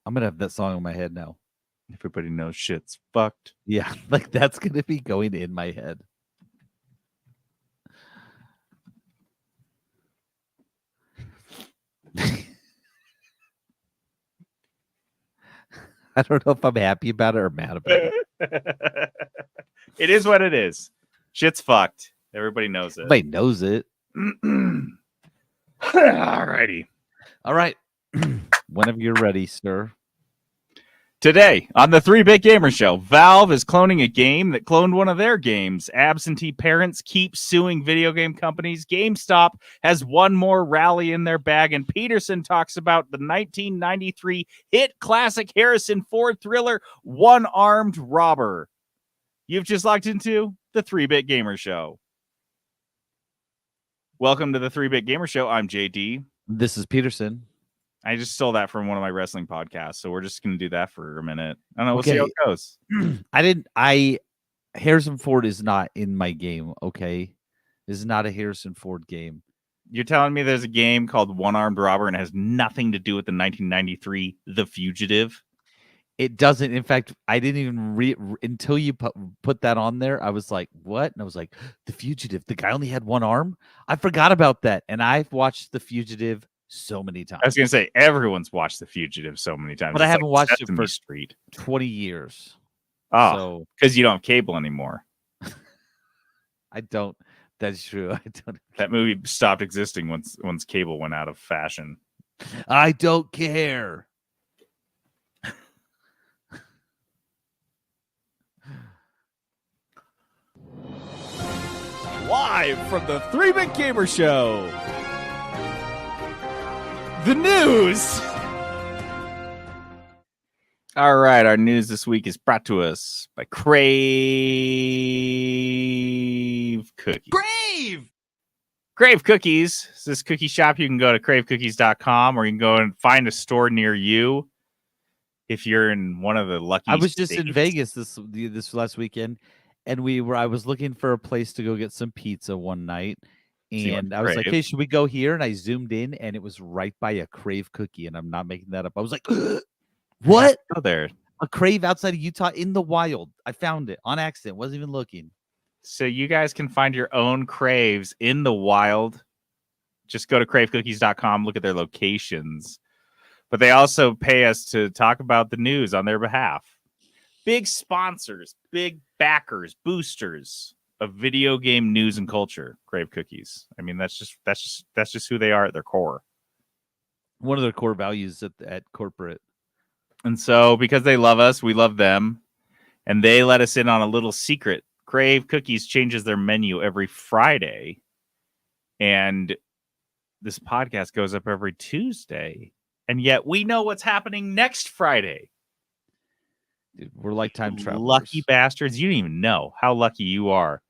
I'm gonna have that song in my head now. Everybody knows shit's fucked. Yeah, like that's gonna be going in my head. I don't know if I'm happy about it or mad about it. It is what it is. Shit's fucked. Everybody knows it. Everybody knows it. Alrighty. All right. Whenever you're ready, sir. Today on the 3-Bit Gamer Show, Valve is cloning a game that cloned one of their games. Absentee parents keep suing video game companies. GameStop has one more rally in their bag, and Peterson talks about the 1993 hit classic Harrison Ford thriller, One-Armed Robber. You've just logged into the 3-Bit Gamer Show. Welcome to the 3-Bit Gamer Show. I'm JD. This is Peterson. I just stole that from one of my wrestling podcasts, so we're just going to do that for a minute. I don't know. We'll see how it goes. Harrison Ford is not in my game, okay? This is not a Harrison Ford game. You're telling me there's a game called One-Armed Robber and it has nothing to do with the 1993 The Fugitive? It doesn't. In fact, I didn't even until you put that on there. I was like, what? And I was like, The Fugitive. The guy only had one arm? I forgot about that. And I've watched The Fugitive so many times. I was going to say, everyone's watched The Fugitive so many times. But I haven't watched Sesame it for Street. 20 years. Oh, because you don't have cable anymore. I don't. That's true. I don't. That movie stopped existing once cable went out of fashion. I don't care. Live from the 3-Bit Gamer Show. The news. All right, our news this week is brought to us by Crave Cookies. Crave Cookies is this cookie shop. You can go to cravecookies.com or you can go and find a store near you if you're in one of the lucky I was just states. in Vegas this last weekend, and I was looking for a place to go get some pizza one night. And I was like, hey, should we go here? And I zoomed in, and it was right by a Crave Cookie, and I'm not making that up. I was like, what? Go there. A Crave outside of Utah in the wild. I found it on accident. Wasn't even looking. So you guys can find your own Craves in the wild. Just go to cravecookies.com, look at their locations. But they also pay us to talk about the news on their behalf. Big sponsors, big backers, boosters of video game news and culture. Crave Cookies. I mean, that's just who they are at their core. One of their core values at corporate. And so because they love us, we love them. And they let us in on a little secret. Crave Cookies changes their menu every Friday. And this podcast goes up every Tuesday. And yet we know what's happening next Friday. Dude, we're like time travelers. Lucky bastards. You don't even know how lucky you are.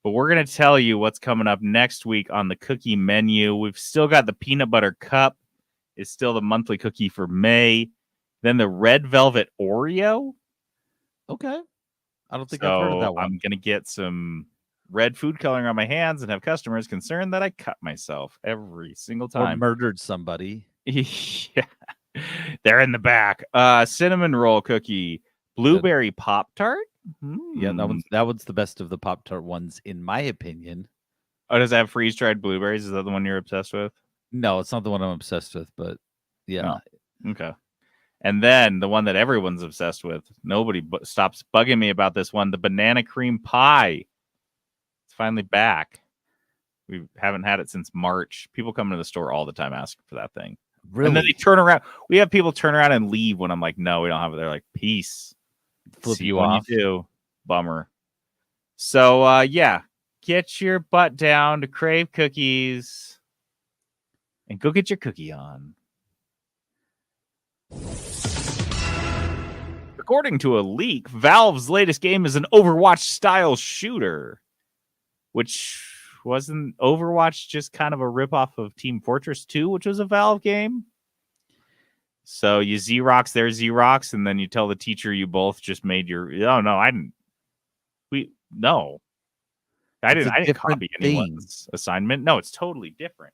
But we're going to tell you what's coming up next week on the cookie menu. We've still got the peanut butter cup. It's still the monthly cookie for May. Then the red velvet Oreo. Okay. I don't think I've heard of that one. I'm going to get some red food coloring on my hands and have customers concerned that I cut myself every single time. Or murdered somebody. Yeah. They're in the back. Cinnamon roll cookie. Blueberry Pop-Tart. Yeah, that one's the best of the Pop-Tart ones, in my opinion. Oh, does it have freeze-dried blueberries? Is that the one you're obsessed with? No, it's not the one I'm obsessed with, but yeah. Oh, okay. And then the one that everyone's obsessed with. Nobody stops bugging me about this one. The banana cream pie. It's finally back. We haven't had it since March. People come to the store all the time asking for that thing. Really? And then they turn around. We have people turn around and leave when I'm like, no, we don't have it. They're like, peace. Flip See you when off. You do. Bummer. So, yeah. Get your butt down to Crave Cookies and go get your cookie on. According to a leak, Valve's latest game is an Overwatch-style shooter, which wasn't Overwatch just kind of a ripoff of Team Fortress 2, which was a Valve game? So you Xerox their Xerox, and then you tell the teacher you both just made your... Oh, no, I didn't... I didn't copy anyone's assignment. No, it's totally different.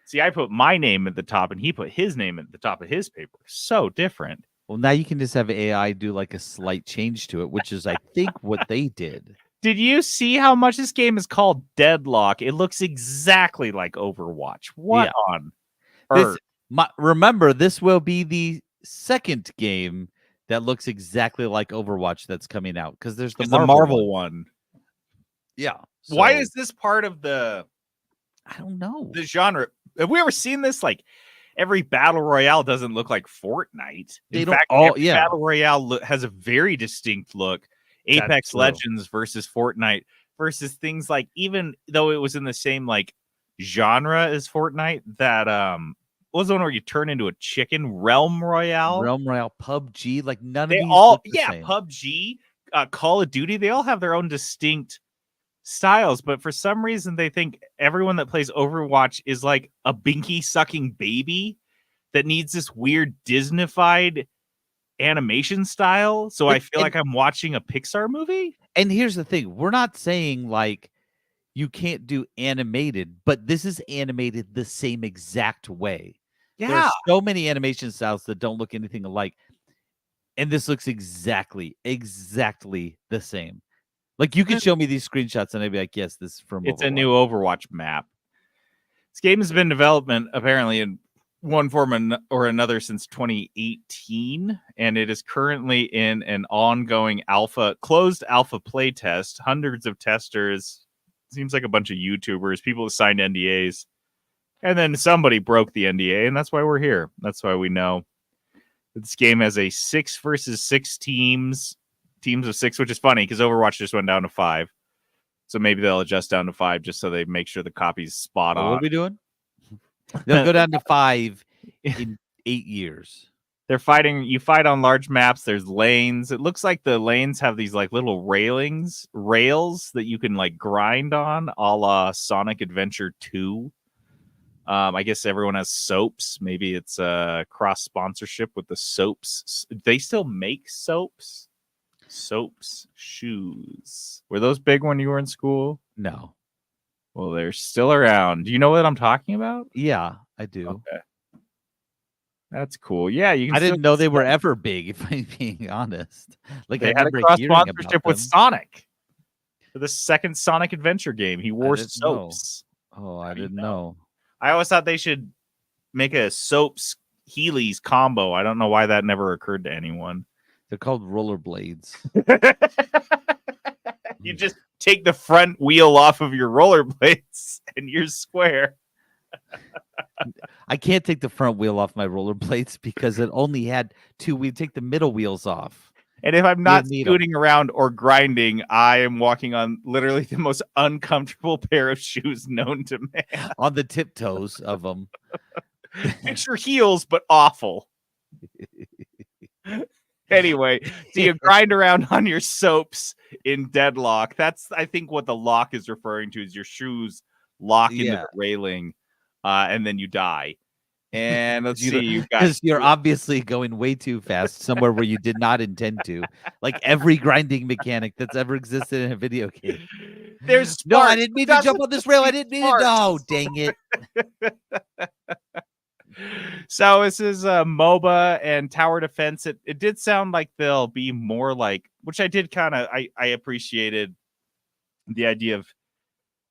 See, I put my name at the top, and he put his name at the top of his paper. So different. Well, now you can just have AI do like a slight change to it, which is, I think, what they did. Did you see how much this game is called Deadlock? It looks exactly like Overwatch. What on earth? Remember, this will be the second game that looks exactly like Overwatch that's coming out, because there's the Marvel one. Yeah. So, why is this part of the? I don't know. The genre. Have we ever seen this? Like, every battle royale doesn't look like Fortnite. In fact, every battle royale has a very distinct look. Apex Legends versus Fortnite versus things like, even though it was in the same like genre as Fortnite, that what was the one where you turn into a chicken? Realm Royale, PUBG, like none of they these all look the same. PUBG, Call of Duty, they all have their own distinct styles, but for some reason they think everyone that plays Overwatch is like a binky sucking baby that needs this weird Disneyfied animation style. So I feel like I'm watching a Pixar movie. And here's the thing, we're not saying like you can't do animated, but this is animated the same exact way. Yeah, there's so many animation styles that don't look anything alike, and this looks exactly the same. Like, you could show me these screenshots and I'd be like, yes, this is from It's Overwatch. A new Overwatch map. This game has been in development apparently in one form or another since 2018, and it is currently in an ongoing closed alpha playtest. Hundreds of testers. Seems like a bunch of YouTubers, people who signed NDAs. And then somebody broke the NDA, and that's why we're here. That's why we know. This game has a 6 versus 6 teams of 6, which is funny because Overwatch just went down to 5. So maybe they'll adjust down to 5 just so they make sure the copy's spot on. What are we doing? They'll go down to 5 in 8 years. They're fighting. You fight on large maps. There's lanes. It looks like the lanes have these like little rails that you can like grind on, a la Sonic Adventure 2. I guess everyone has soaps. Maybe it's a cross sponsorship with the soaps. They still make soaps. Soaps, shoes. Were those big when you were in school? No. Well, they're still around. Do you know what I'm talking about? Yeah, I do. Okay. That's cool. Yeah, you can. I didn't know they were ever big, if I'm being honest. Like, they had a cross sponsorship with Sonic for the second Sonic Adventure game. He wore soaps. Oh, I didn't know. I always thought they should make a soaps Heelys combo. I don't know why that never occurred to anyone. They're called rollerblades. You just take the front wheel off of your rollerblades and you're square. I can't take the front wheel off my rollerblades because it only had 2. We take the middle wheels off. And if I'm not scooting around or grinding, I am walking on literally the most uncomfortable pair of shoes known to man. On the tiptoes of them. Picture heels, but awful. Anyway, so you grind around on your soaps in Deadlock. That's, I think, what the lock is referring to, is your shoes lock into the railing, and then you die. And let's see, because you're obviously going way too fast somewhere where you did not intend to. Like every grinding mechanic that's ever existed in a video game. There's sparks. No, I didn't mean to jump on this rail. I didn't mean to. No, dang it. So this is MOBA and tower defense. It did sound like they'll be more like, which I did kind of, I appreciated the idea of,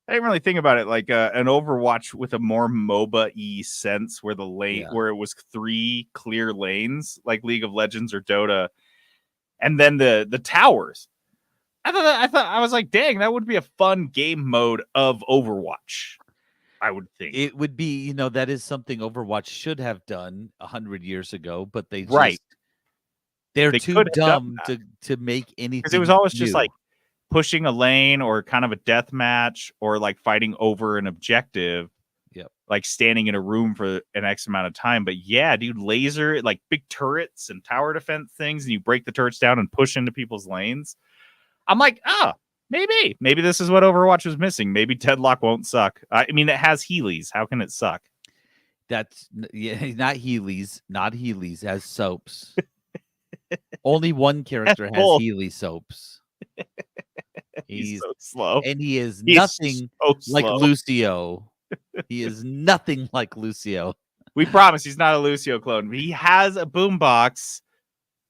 I didn't really think about it like an Overwatch with a more MOBA-y sense, where the lane, where it was 3 clear lanes like League of Legends or Dota, and then the towers. I was like, dang, that would be a fun game mode of Overwatch. I would think it would be, that is something Overwatch should have done 100 years ago, but they they're too dumb to make anything. Because it was always just like pushing a lane or kind of a death match or like fighting over an objective. Yep. Like standing in a room for an X amount of time. But yeah, dude, laser, like big turrets and tower defense things, and you break the turrets down and push into people's lanes. I'm like, maybe this is what Overwatch was missing. Maybe Deadlock won't suck. I mean, it has Heelys. How can it suck? That's not Heelys, it has soaps. Only one character has Heely soaps. He's so slow. And he's nothing like Lucio He is nothing like Lucio. We promise he's not a Lucio clone. He has a boombox,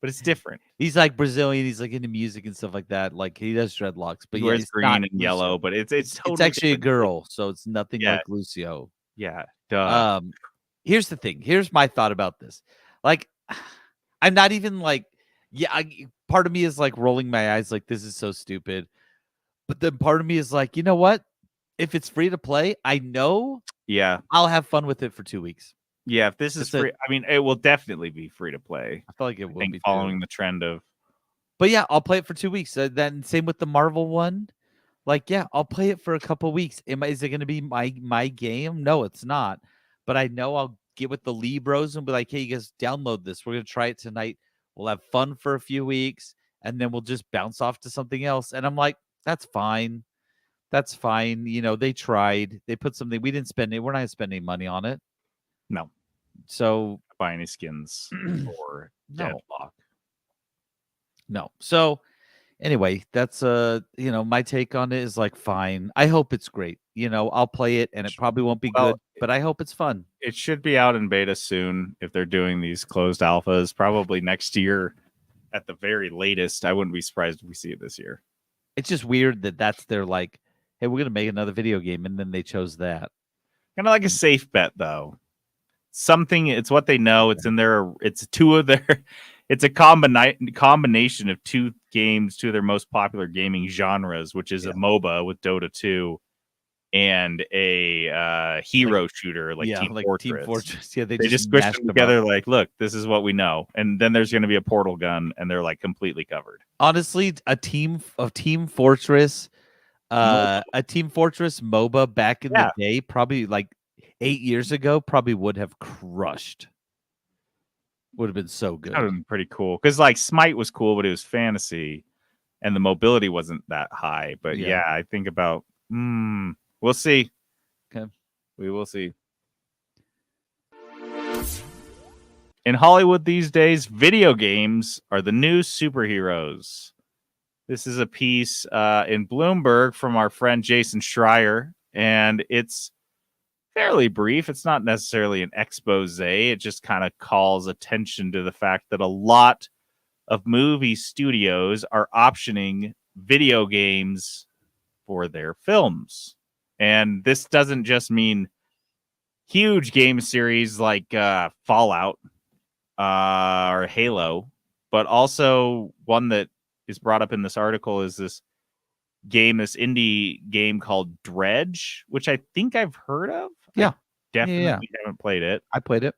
but it's different. He's like Brazilian. He's like into music and stuff like that. Like he does dreadlocks, but He yeah, wears it's green not and Lucio. yellow, but it's totally actually a different. girl, so it's nothing Yeah. like Lucio. Yeah, duh. Here's the thing. Here's my thought about this. Like, I'm not even like, part of me is like rolling my eyes, like this is so stupid. But then part of me is like, you know what? If it's free to play, I know Yeah, I'll have fun with it for 2 weeks. yeah. If this is free, I mean, it will definitely be free to play. I feel like it will be following too. the trend of. But yeah, I'll play it for 2 weeks. Then same with the Marvel one. Like, yeah, I'll play it for a couple weeks. Is it going to be my game? No, it's not. But I know I'll get with the Lee Bros and be like, hey, you guys, download this. We're going to try it tonight. We'll have fun for a few weeks, and then we'll just bounce off to something else. And I'm like, that's fine. That's fine. You know, they tried. They put something. We didn't spend it. We're not spending money on it. No. So buy any skins for Deadlock. No. So anyway, that's my take on it is like fine. I hope it's great. I'll play it and it probably won't be good, but I hope it's fun. It should be out in beta soon if they're doing these closed alphas, probably next year at the very latest. I wouldn't be surprised if we see it this year. It's just weird that that's their like, hey, we're gonna make another video game, and then they chose that. Kind of like a safe bet though. Something, it's what they know. It's in their, it's two of their, it's a combination of two games, two of their most popular gaming genres, which is a MOBA with Dota 2 and a hero shooter like Team Fortress. Team Fortress. Yeah, they just squished them together. Like, look, this is what we know, and then there's going to be a portal gun, and they're like completely covered. Honestly, a Team Fortress, a Team Fortress MOBA back in the day, probably like 8 years ago, probably would have crushed. Would have been so good. That would have been pretty cool because like Smite was cool, but it was fantasy, and the mobility wasn't that high. But yeah I think about. We'll see. Okay. We will see. In Hollywood these days, video games are the new superheroes. This is a piece in Bloomberg from our friend Jason Schreier, and it's fairly brief. It's not necessarily an expose. It just kind of calls attention to the fact that a lot of movie studios are optioning video games for their films. And this doesn't just mean huge game series like Fallout or Halo, but also one that is brought up in this article is this indie game called Dredge, which I think I've heard of. Yeah. I definitely haven't played it. I played it.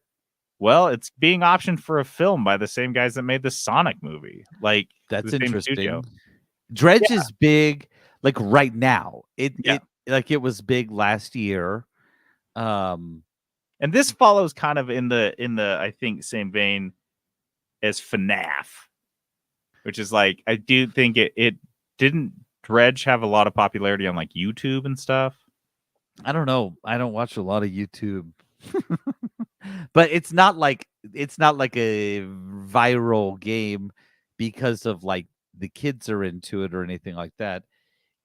Well, it's being optioned for a film by the same guys that made the Sonic movie. Like, that's interesting. Dredge is big. Like right now, it was big last year, and this follows kind of in the I think same vein as FNAF, which is like I do think it didn't Dredge have a lot of popularity on like YouTube and stuff. I don't know. I don't watch a lot of YouTube, but it's not like a viral game because of like the kids are into it or anything like that.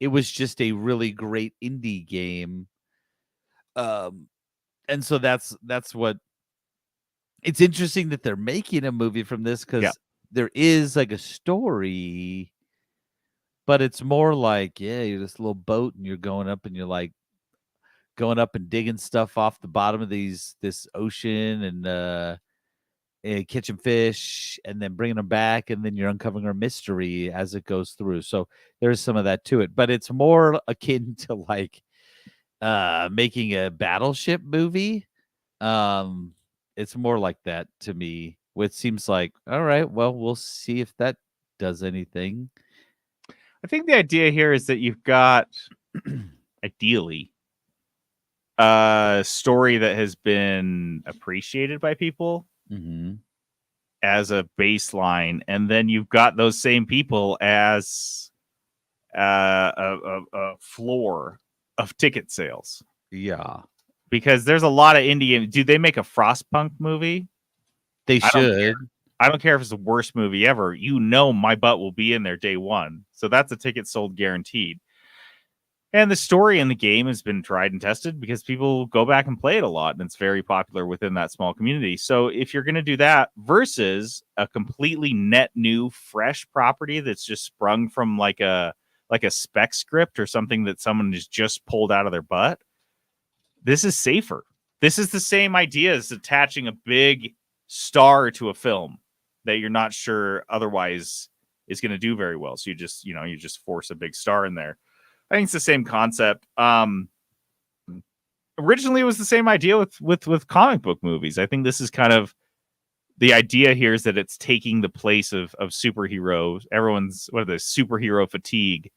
It was just a really great indie game. And so that's what it's interesting that they're making a movie from this because there is like a story, but it's more like, you're this little boat and you're going up and you're like going up and digging stuff off the bottom of this ocean and catching fish and then bringing them back, and then you're uncovering a mystery as it goes through. So there's some of that to it, but it's more akin to like making a battleship movie. It's more like that to me, which seems like, all right, well, we'll see if that does anything. I think the idea here is that you've got ideally a story that has been appreciated by people as a baseline, and then you've got those same people as a floor of ticket sales. Yeah, because there's a lot of indie. Do they make a Frostpunk movie? They should. I don't care if it's the worst movie ever. My butt will be in there day one. So that's a ticket sold guaranteed. And the story in the game has been tried and tested because people go back and play it a lot, and it's very popular within that small community. So if you're going to do that versus a completely net new, fresh property that's just sprung from like a spec script or something that someone just pulled out of their butt, this is safer. This is the same idea as attaching a big star to a film that you're not sure otherwise is going to do very well. So you just force a big star in there. I think it's the same concept. Originally, it was the same idea with comic book movies. I think this is kind of the idea here is that it's taking the place of superheroes. Everyone's superhero fatigue.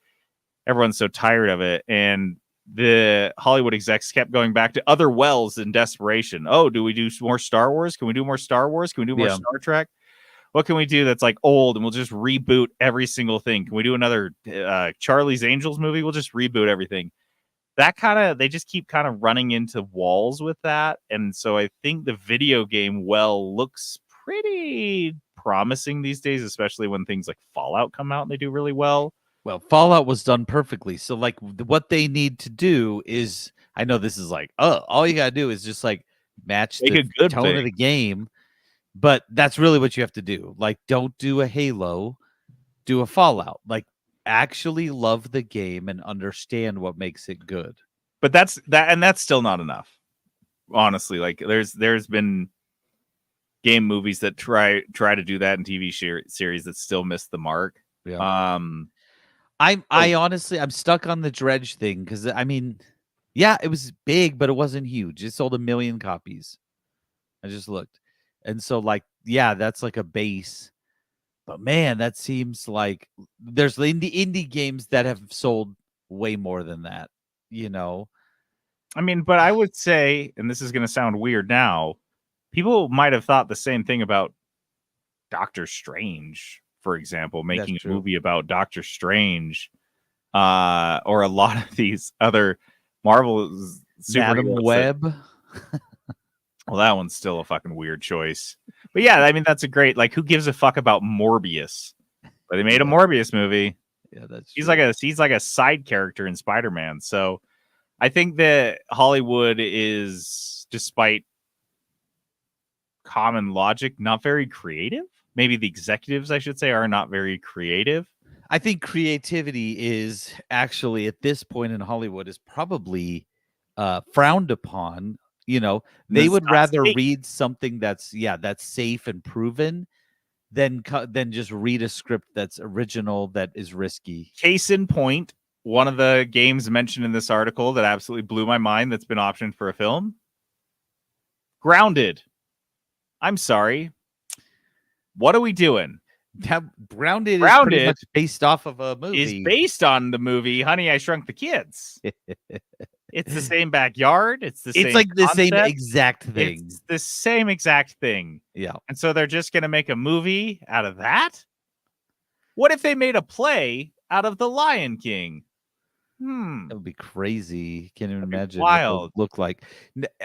Everyone's so tired of it, and the Hollywood execs kept going back to other wells in desperation. Oh, do we do more Star Wars? Can we do more Star Wars? Can we do more Star Trek? What can we do that's like old and we'll just reboot every single thing? Can we do another Charlie's Angels movie? We'll just reboot everything. They just keep kind of running into walls with that. And so I think the video game looks pretty promising these days, especially when things like Fallout come out and they do really well. Well, Fallout was done perfectly. So like what they need to do is, I know this is like, all you got to do is just like match the tone of the game. But that's really what you have to do. Like, don't do a Halo, do a Fallout. Like, actually love the game and understand what makes it good. But that's still not enough. Honestly, like there's been game movies that try to do that in TV series that still miss the mark. Yeah. I honestly, I'm stuck on the Dredge thing because I mean, yeah, it was big, but it wasn't huge. It sold 1 million copies. I just looked. And so, like, yeah, that's like a base. But man, that seems like there's indie games that have sold way more than that, you know? I mean, but I would say, and this is going to sound weird now, people might have thought the same thing about Doctor Strange, for example, making a movie about Doctor Strange, or a lot of these other Marvel Madam Web. Well, that one's still a fucking weird choice. But yeah, I mean, that's a great, like, who gives a fuck about Morbius? But they made a Morbius movie. Yeah, that's he's like a side character in Spider-Man. So I think that Hollywood is, despite common logic, not very creative. Maybe the executives, I should say, are not very creative. I think creativity is actually, at this point in Hollywood, is probably frowned upon. You know, they would rather read something that's safe and proven than just read a script that's original, that is risky. Case in point, one of the games mentioned in this article that absolutely blew my mind that's been optioned for a film, Grounded. I'm sorry. What are we doing? Grounded is pretty much based off of a movie. Is based on the movie Honey, I Shrunk the Kids. It's the same backyard. It's the same exact thing. It's the same exact thing. Yeah. And so they're just going to make a movie out of that? What if they made a play out of The Lion King? That would be crazy. Can't even imagine wild. What it would look like.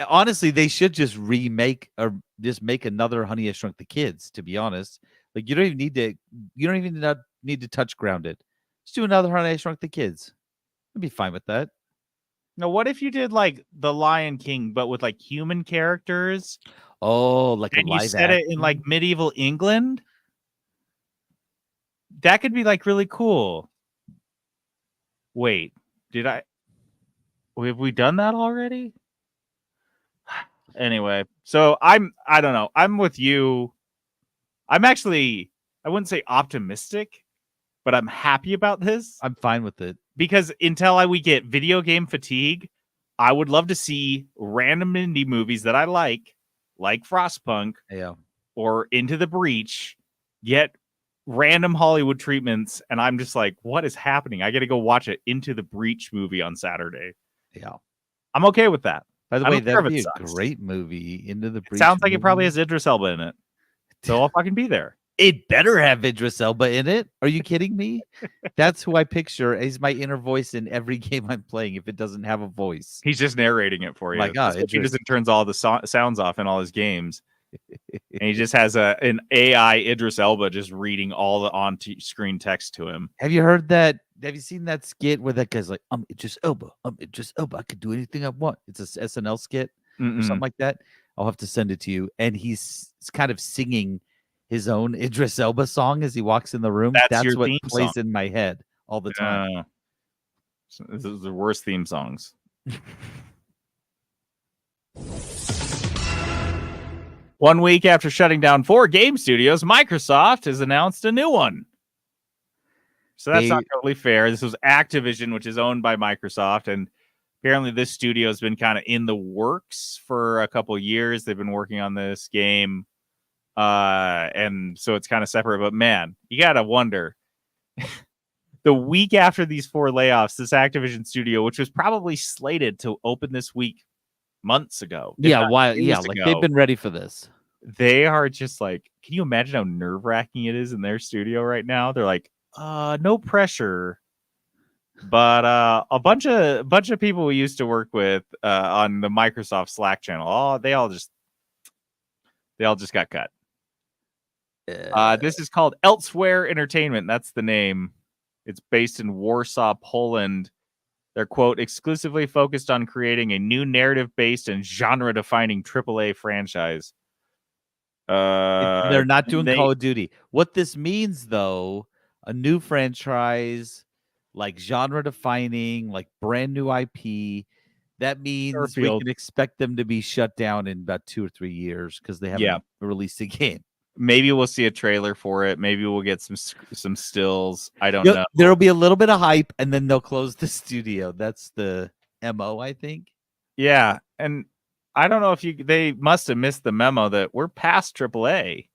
Honestly, they should just remake or just make another Honey, I Shrunk the Kids, to be honest. Like, you don't even need to touch Grounded. Just do another Honey, I Shrunk the Kids. I'd be fine with that. Now, what if you did like The Lion King, but with like human characters? Oh, like and you set it in like medieval England? That could be like really cool. Wait, have we done that already? Anyway, so I don't know. I'm with you. I'm actually, I wouldn't say optimistic, but I'm happy about this. I'm fine with it. Because until we get video game fatigue, I would love to see random indie movies that I like Frostpunk, or Into the Breach, get random Hollywood treatments, and I'm just like, what is happening? I got to go watch it Into the Breach movie on Saturday. Yeah, I'm okay with that. By the way, that'd be a great movie. Into the Breach. It sounds like it probably has Idris Elba in it, so I'll fucking be there. It better have Idris Elba in it. Are you kidding me? That's who I picture as my inner voice in every game I'm playing. If it doesn't have a voice, he's just narrating it for you. My God, he doesn't turns all the sounds off in all his games, and he just has an AI Idris Elba just reading all the on-screen text to him. Have you heard that Have you seen that skit where that guy's like, Idris Elba, Idris Elba, I could do anything I want. It's a SNL skit or something like that. I'll have to send it to you. And he's kind of singing his own Idris Elba song as he walks in the room. That's your what theme plays song. in my head all the time. This is the worst theme songs. 1 week after shutting down 4 game studios, Microsoft has announced a new one. So that's not totally fair. This was Activision, which is owned by Microsoft, and apparently this studio has been kind of in the works for a couple of years. They've been working on this game, and so it's kind of separate. But man, you gotta wonder. The week after these 4 layoffs, this Activision studio, which was probably slated to open this week months ago. Yeah, why? Yeah, like they've been ready for this. They are just like, can you imagine how nerve-wracking it is in their studio right now? They're like, no pressure. But a bunch of people we used to work with on the Microsoft Slack channel, they all just got cut. This is called Elsewhere Entertainment. That's the name. It's based in Warsaw, Poland. They're, quote, exclusively focused on creating a new narrative-based and genre-defining AAA franchise. They're not doing Call of Duty. What this means, though, a new franchise, like genre-defining, like brand new IP, that means we can expect them to be shut down in about 2 or 3 years because they haven't released a game. Maybe we'll see a trailer for it. Maybe we'll get some stills. I don't know. There'll be a little bit of hype, and then they'll close the studio. That's the MO, I think. Yeah, and I don't know if they must have missed the memo that we're past AAA.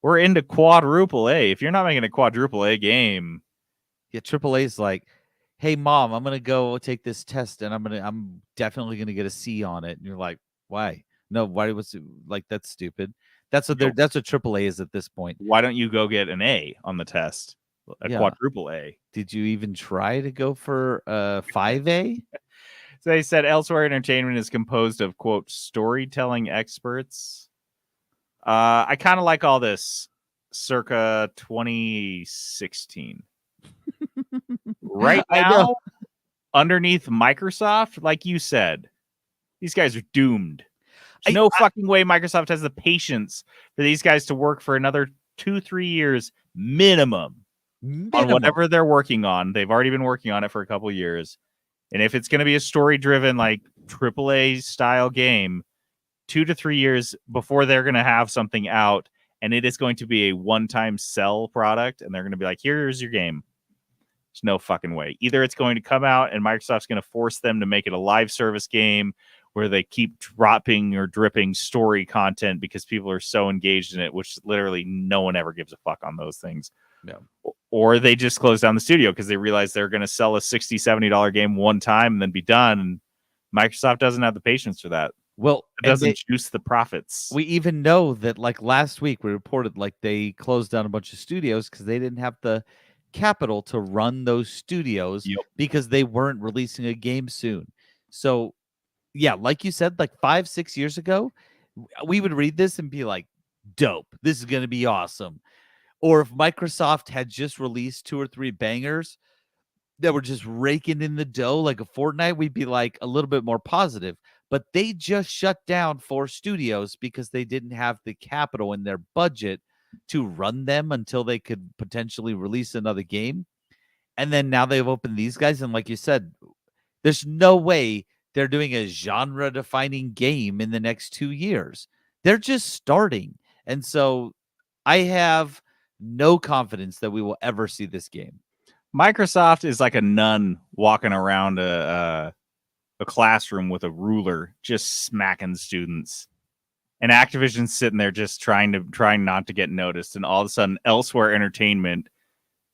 We're into quadruple A. If you're not making a quadruple A game, yeah, AAA is like, hey, mom, I'm gonna go take this test, and I'm definitely gonna get a C on it. And you're like, why? No, why was it like that's stupid? That's what AAA is at this point. Why don't you go get an A on the test? Quadruple A. Did you even try to go for 5A? So they said Elsewhere Entertainment is composed of, quote, storytelling experts. I kind of like all this circa 2016. Right now, underneath Microsoft, like you said, these guys are doomed. There's no fucking way Microsoft has the patience for these guys to work for another 2-3 years minimum on whatever they're working on. They've already been working on it for a couple years. And if it's going to be a story-driven, like, AAA style game, 2 to 3 years before they're going to have something out, and it is going to be a one-time sell product, and they're going to be like, here's your game. There's no fucking way. Either it's going to come out, and Microsoft's going to force them to make it a live service game where they keep dropping or dripping story content because people are so engaged in it, which literally no one ever gives a fuck on those things. No. Or they just close down the studio because they realize they're going to sell a $60, $70 game one time and then be done. And Microsoft doesn't have the patience for that. Well, it doesn't juice the profits. We even know that, like last week, we reported like they closed down a bunch of studios because they didn't have the capital to run those studios because they weren't releasing a game soon. So, yeah, like you said, like 5-6 years ago, we would read this and be like, dope, this is going to be awesome. Or if Microsoft had just released 2 or 3 bangers that were just raking in the dough like a Fortnite, we'd be like a little bit more positive. But they just shut down 4 studios because they didn't have the capital in their budget to run them until they could potentially release another game. And then now they've opened these guys. And like you said, there's no way they're doing a genre-defining game in the next 2 years. They're just starting. And so I have no confidence that we will ever see this game. Microsoft is like a nun walking around a classroom with a ruler, just smacking students. And Activision's sitting there just trying not to get noticed. And all of a sudden, Elsewhere Entertainment,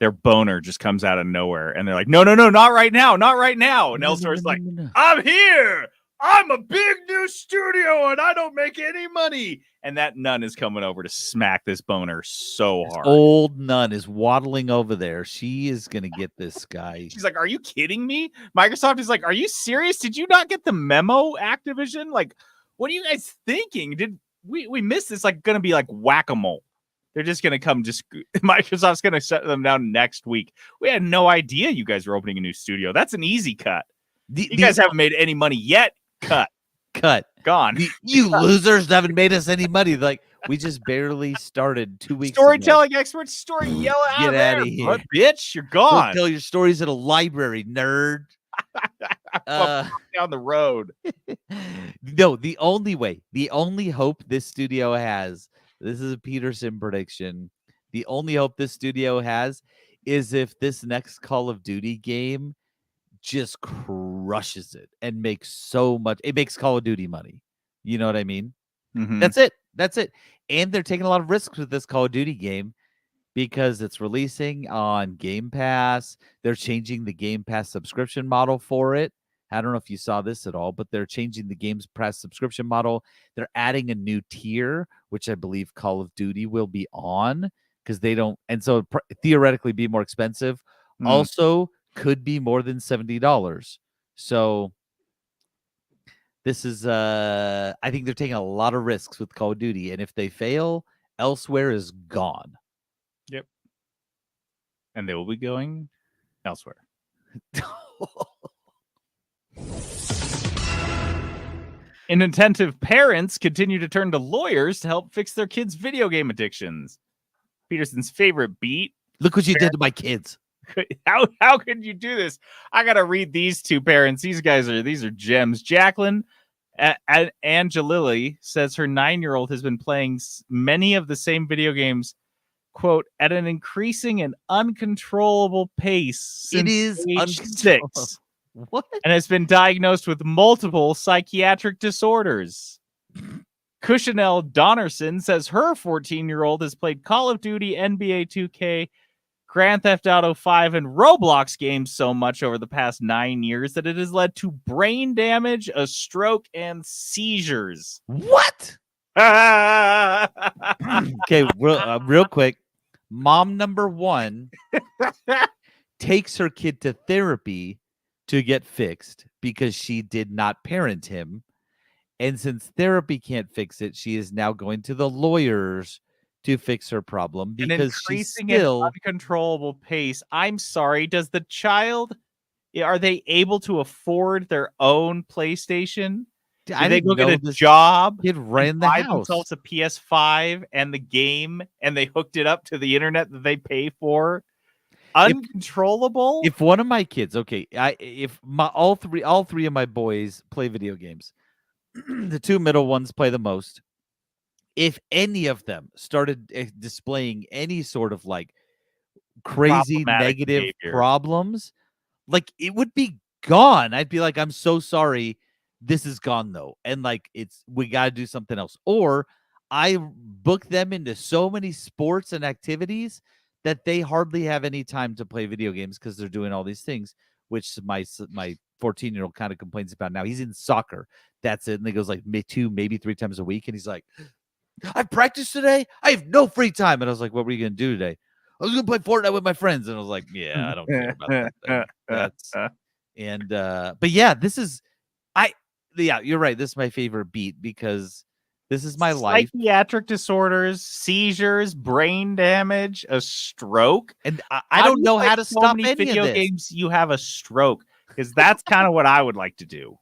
their boner just comes out of nowhere. And they're like, no, not right now, not right now. And Elsewhere's like, I'm here. I'm a big new studio and I don't make any money. And that nun is coming over to smack this boner so hard. Old nun is waddling over there. She is going to get this guy. She's like, are you kidding me? Microsoft is like, are you serious? Did you not get the memo, Activision? Like, what are you guys thinking? Did we miss this? Like, going to be like whack-a-mole. They're just going to come. Microsoft's going to shut them down next week. We had no idea you guys were opening a new studio. That's an easy cut. You guys haven't made any money yet. Cut. Gone. You losers haven't made us any money. Like, we just barely started 2 weeks Storytelling ago. Experts, story yell out. Get out of here. What, bitch, you're gone. Go tell your stories at a library, nerd. Down the road. No, the only hope this studio has, this is a Peterson prediction. The only hope this studio has is if this next Call of Duty game just crushes it and makes so much. It makes Call of Duty money. You know what I mean? Mm-hmm. That's it. And they're taking a lot of risks with this Call of Duty game because it's releasing on Game Pass. They're changing the Game Pass subscription model for it. I don't know if you saw this at all, but they're changing the Game Pass subscription model. They're adding a new tier, which I believe Call of Duty will be on because they don't. And so theoretically be more expensive. Also could be more than $70. So this is, I think they're taking a lot of risks with Call of Duty. And if they fail, Elsewhere is gone. Yep. And they will be going elsewhere. Inattentive parents continue to turn to lawyers to help fix their kids' video game addictions. Peterson's favorite beat. Look what you did to my kids. How could you do this? I gotta read these two parents. These are gems. Jacqueline Angelilli says her 9-year-old has been playing many of the same video games, quote, at an increasing and uncontrollable pace since it is age 6. What? And has been diagnosed with multiple psychiatric disorders. Cushanelle Donnerson says her 14-year-old has played Call of Duty, NBA 2K, Grand Theft Auto 5, and Roblox games so much over the past 9 years that it has led to brain damage, a stroke, and seizures. What? Okay, real quick. Mom number 1 takes her kid to therapy to get fixed because she did not parent him. And since therapy can't fix it, she is now going to the lawyers to fix her problem because an increasing and uncontrollable pace. I'm sorry. Does the child, are they able to afford their own PlayStation? Do they go get a job? Kid ran the house. Themselves a PS5 and the game, and they hooked it up to the internet that they pay for. Uncontrollable. If one of my kids, okay, all three of my boys play video games. The 2 middle ones play the most. If any of them started displaying any sort of like crazy negative problems, like it would be gone. I'd be like, I'm so sorry. This is gone though. And like, we got to do something else. Or I book them into so many sports and activities that they hardly have any time to play video games because they're doing all these things, which my 14-year-old kind of complains about now. He's in soccer. That's it. And he goes like 2, maybe 3 times a week. And he's like, I practiced today. I have no free time. And I was like, what were you going to do today? I was going to play Fortnite with my friends. And I was like, yeah, I don't care about that thing. But yeah, you're right. This is my favorite beat because this is my life. Psychiatric disorders, seizures, brain damage, a stroke. And I don't know how to stop any video of this. games. You have a stroke because that's kind of what I would like to do.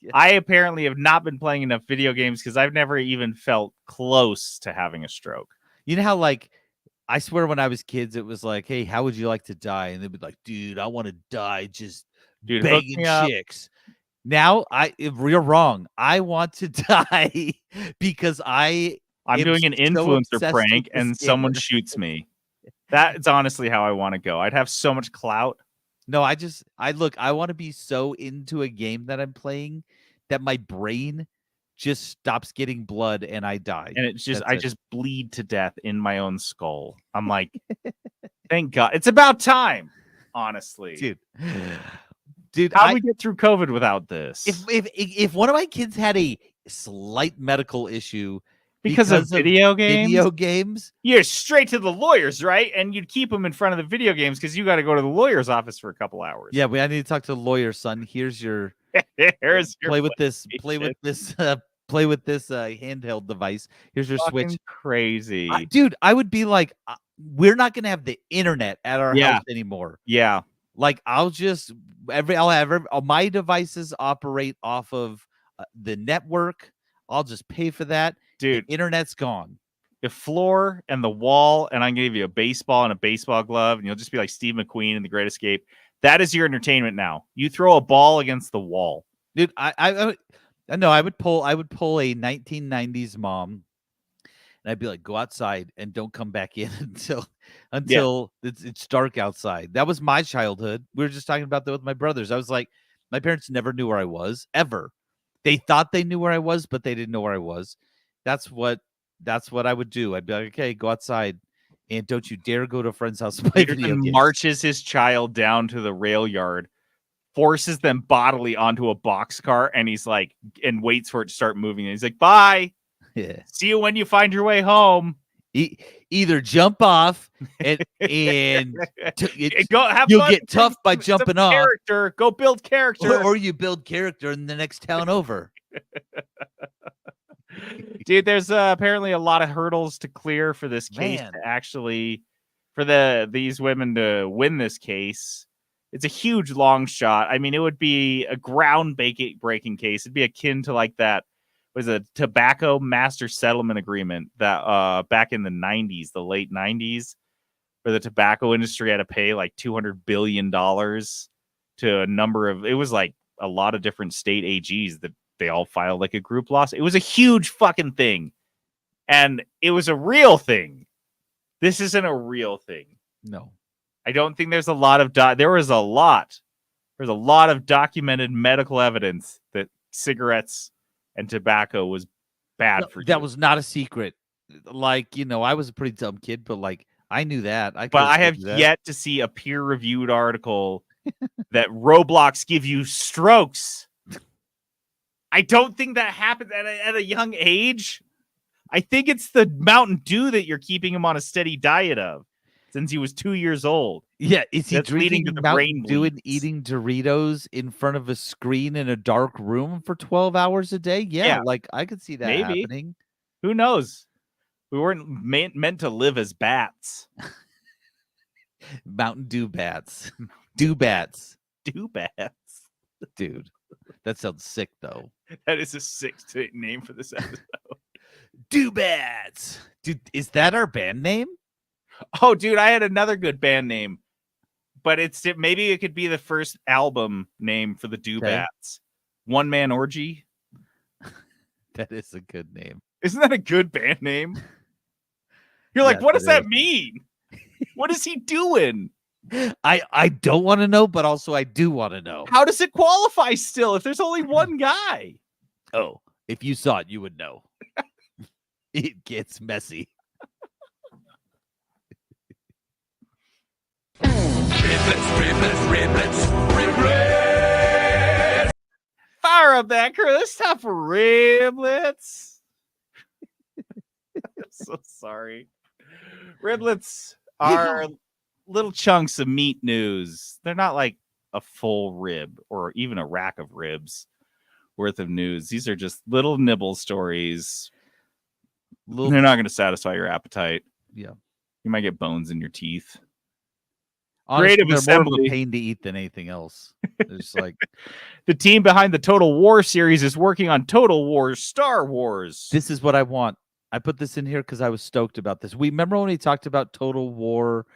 Yeah. I apparently have not been playing enough video games because I've never even felt close to having a stroke. You know how, like, I swear when I was kids, it was like, hey, how would you like to die? And they'd be like, dude, I want to die just banging chicks. Now, you're wrong. I want to die because I'm doing an influencer prank and someone shoots me. That's honestly how I want to go. I'd have so much clout. No, I want to be so into a game that I'm playing that my brain just stops getting blood and I die. And I just bleed to death in my own skull. I'm like, thank God. It's about time, honestly. Dude, how do we get through COVID without this? If one of my kids had a slight medical issue because of video games, you're straight to the lawyers, right? And you'd keep them in front of the video games because you got to go to the lawyer's office for a couple hours. Yeah, I need to talk to the lawyer, son. Here's your play with this play with this handheld device. Here's your Fucking Switch. crazy. Dude, I would be like, we're not gonna have the internet at our Yeah. house anymore. Yeah. Like, I'll have all my devices operate off of the network. I'll just pay for that. Dude, The internet's gone. the floor and the wall, and I'm gonna give you a baseball and a baseball glove, and you'll just be like Steve McQueen in The Great Escape. That is your entertainment now. You throw a ball against the wall. Dude, I know I would pull a 1990s mom, and I'd be like, go outside and don't come back in until it's dark outside. That was my childhood. We were just talking about that with my brothers. I was like, my parents never knew where I was, ever. They thought they knew where I was, but they didn't know where I was. That's what I would do. I'd be like, okay, go outside, and don't you dare go to a friend's house and play video games. Marches his child down to the rail yard, forces them bodily onto a boxcar, and he's like, and waits for it to start moving. And he's like, bye. Yeah. See you when you find your way home. Either jump off and go have you'll fun, get tough by jumping off. Character, go build character, or you build character in the next town over. Dude, there's apparently a lot of hurdles to clear for this case to actually for these women to win this case. It's a huge long shot. I mean, it would be a ground-breaking case. It'd be akin to like that was a tobacco master settlement agreement that back in the 90s, the late 90s, where the tobacco industry had to pay like $200 billion to a number of, it was like a lot of different state AGs that they all filed like a group loss. It was a huge fucking thing. And it was a real thing. This isn't a real thing. No. I don't think there's a lot of, there's a lot of documented medical evidence that cigarettes and tobacco was bad for you. That was not a secret. Like, I was a pretty dumb kid, but like, I knew that. But I have yet to see a peer-reviewed article that Roblox give you strokes. I don't think that happens at a young age. I think it's the Mountain Dew that you're keeping him on a steady diet of since he was 2 years old. Yeah, is he drinking Mountain Dew and eating Doritos in front of a screen in a dark room for 12 hours a day? Yeah. Like, I could see that happening. Who knows? We weren't meant to live as bats. Mountain Dew bats. Dew bats. Dew bats. Dude, that sounds sick, though. That is a sick name for this episode. Dew bats. Dude, is that our band name? Oh, dude, I had another good band name. But maybe it could be the first album name for the Dewbats. One Man Orgy. That is a good name. Isn't that a good band name? You're like, what does that mean? What is he doing? I don't want to know, but also I do want to know. How does it qualify still if there's only one guy? Oh, if you saw it, you would know. It gets messy. Riblets. Fire up that crew. It's time for Riblets. I'm so sorry. Riblets are little chunks of meat news. They're not like a full rib or even a rack of ribs worth of news. These are just little nibble stories. They're not going to satisfy your appetite. Yeah. You might get bones in your teeth. Honestly, creative assembly. More of a pain to eat than anything else. It's like the team behind the Total War series is working on Total War Star Wars. This is what I want. I put this in here because I was stoked about this. We remember when we talked about Total War,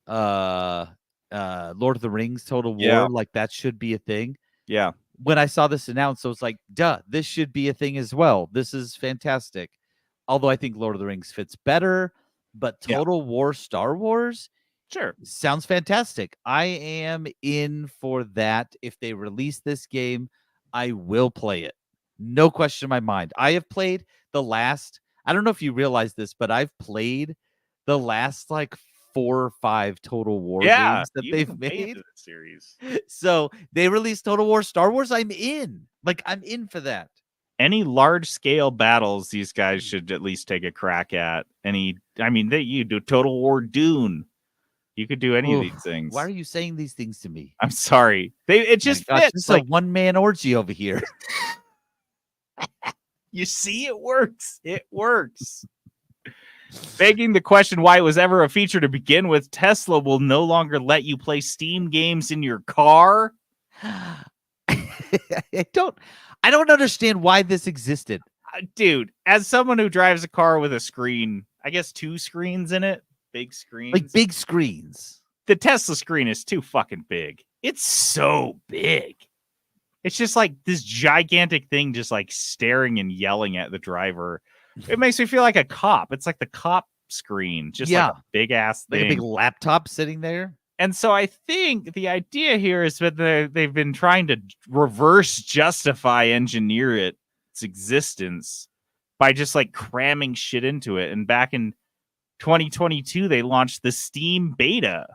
Lord of the Rings, Total War, like that should be a thing. Yeah. When I saw this announced, I was like, duh, this should be a thing as well. This is fantastic. Although I think Lord of the Rings fits better, but Total War Star Wars, sure, sounds fantastic. I am in for that. If they release this game, I will play it. No question in my mind. I have played the last, I don't know if you realize this, but I've played the last like 4 or 5 Total War games that they've made. The series. So they released Total War Star Wars. I'm in. Like, I'm in for that. Any large scale battles these guys should at least take a crack at. You do Total War Dune. You could do any of these things. Why are you saying these things to me? I'm sorry. It just fits. It's like a one-man orgy over here. You see, it works. It works. Begging the question why it was ever a feature to begin with, Tesla will no longer let you play Steam games in your car. I don't understand why this existed. Dude, as someone who drives a car with a screen, I guess 2 screens in it, big screens. Like big screens. The Tesla screen is too fucking big. It's so big. It's just like this gigantic thing just like staring and yelling at the driver. It makes me feel like a cop. It's like the cop screen, just like a big ass thing. Like a big laptop sitting there. And so I think the idea here is that they've been trying to reverse justify engineer its existence by just like cramming shit into it. And back in 2022, they launched the Steam beta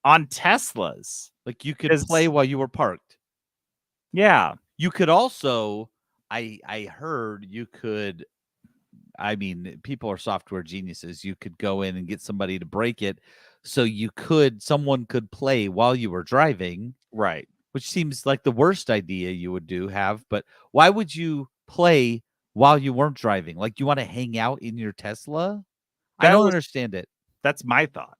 on Teslas. Like you could play while you were parked. Yeah. You could also, I heard you could, I mean, people are software geniuses. You could go in and get somebody to break it. So someone could play while you were driving. Right. Which seems like the worst idea you would have. But why would you play while you weren't driving? Like you want to hang out in your Tesla? I don't understand it. That's my thought.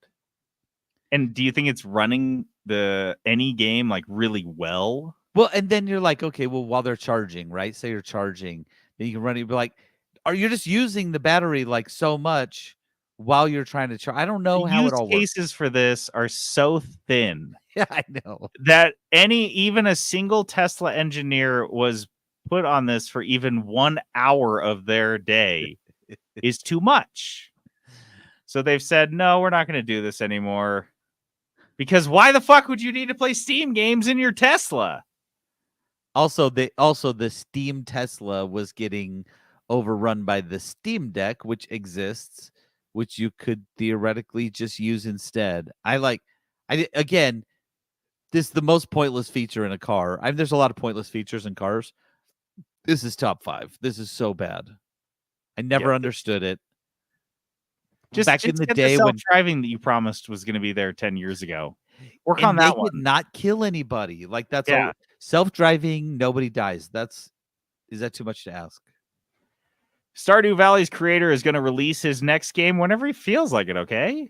And do you think it's running any game like really well? Well, and then you're like, okay, well, while they're charging, right? Say you're charging, then you can run it. Be like, are you just using the battery like so much while you're trying to charge? I don't know how it all works. Cases for this are so thin. Yeah, I know that even a single Tesla engineer was put on this for even 1 hour of their day is too much. So they've said, no, we're not going to do this anymore. Because why the fuck would you need to play Steam games in your Tesla? Also, the Steam Tesla was getting overrun by the Steam Deck, which exists, which you could theoretically just use instead. Again, this is the most pointless feature in a car. There's a lot of pointless features in cars. This is top 5. This is so bad. I never understood it. Just back in the day when when driving that you promised was going to be there 10 years ago. Work on that one. Not kill anybody. Like that's all. Self-driving, nobody dies. Is that too much to ask? Stardew Valley's creator is going to release his next game whenever he feels like it. Okay.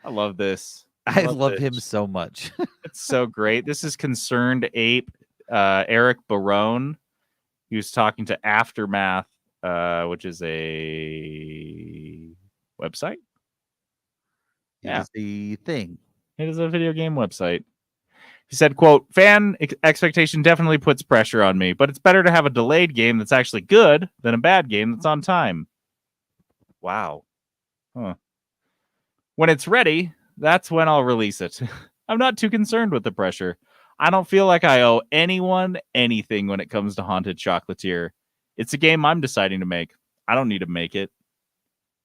I love this. I love him so much. It's so great. This is Concerned Ape, Eric Barone. He was talking to Aftermath, which is a website. Yeah, the thing. It is a video game website. He said, quote, fan expectation definitely puts pressure on me, but it's better to have a delayed game that's actually good than a bad game that's on time. Wow. Huh. When it's ready, that's when I'll release it. I'm not too concerned with the pressure. I don't feel like I owe anyone anything when it comes to Haunted Chocolatier. It's a game I'm deciding to make. I don't need to make it.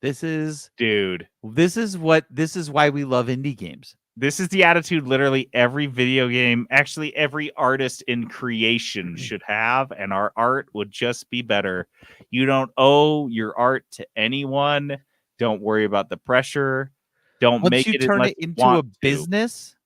This is why we love indie games. This is the attitude literally every video game, actually every artist in creation should have, and our art would just be better. You don't owe your art to anyone. Don't worry about the pressure. Don't make it turn it into a business.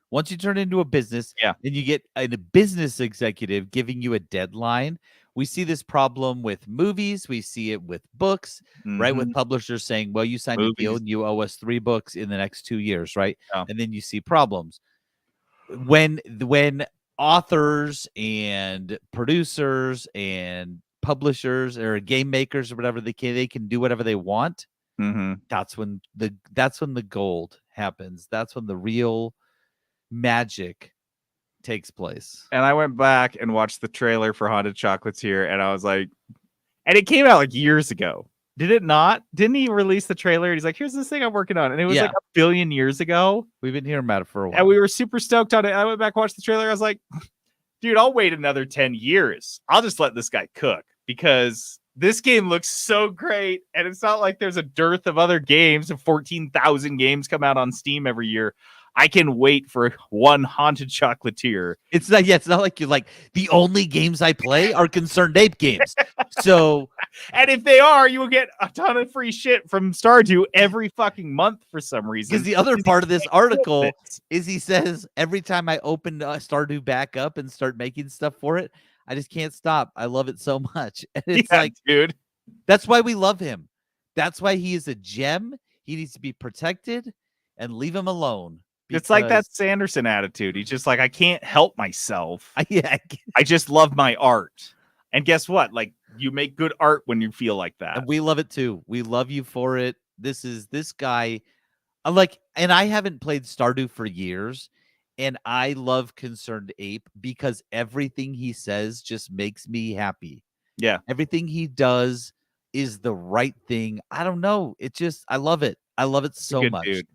Once you turn it into a business, and you get a business executive giving you a deadline. We see this problem with movies. We see it with books, right? With publishers saying, well, you signed a deal and you owe us 3 books in the next 2 years, right? Yeah. And then you see problems. When authors and producers and publishers or game makers or whatever, they can do whatever they want. That's when the gold happens. That's when the real magic takes place. And I went back and watched the trailer for Haunted Chocolatier, and I was like, and it came out like years ago. Did it not? Didn't he release the trailer? He's like, here's this thing I'm working on. And it was like 1 billion years ago. We've been hearing about it for a while. And we were super stoked on it. I went back, watched the trailer. I was like, dude, I'll wait another 10 years. I'll just let this guy cook because this game looks so great. And it's not like there's a dearth of other games and 14,000 games come out on Steam every year. I can wait for one Haunted Chocolatier. It's not like you're like the only games I play are Concerned Ape games. So, and if they are, you will get a ton of free shit from Stardew every fucking month for some reason. Because the other part of this article is he says every time I open Stardew back up and start making stuff for it, I just can't stop. I love it so much. And it's Yeah, like, dude. that's why we love him. That's why he is a gem. He needs to be protected and leave him alone. It's like that Because Sanderson attitude. He's just like, I can't help myself. yeah, I just love my art. And guess what? Like, you make good art when you feel like that. and we love it too. We love you for it. This guy. Like, and I haven't played Stardew for years, and I love Concerned Ape because everything he says just makes me happy. Yeah. Everything he does is the right thing. I don't know. It just, I love it. I love it so Good much. dude.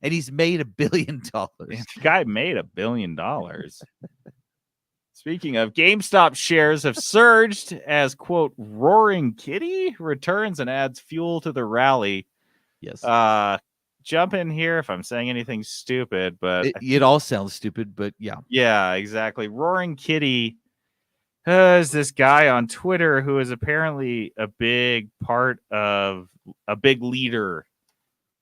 And he's made $1 billion. Yeah, the guy made $1 billion. Speaking of, GameStop shares have surged as, quote, Roaring Kitty returns and adds fuel to the rally. Yes. Jump in here if I'm saying anything stupid, but it all sounds stupid, but yeah. Yeah, exactly. Roaring Kitty is this guy on Twitter who is apparently a big part of a big leader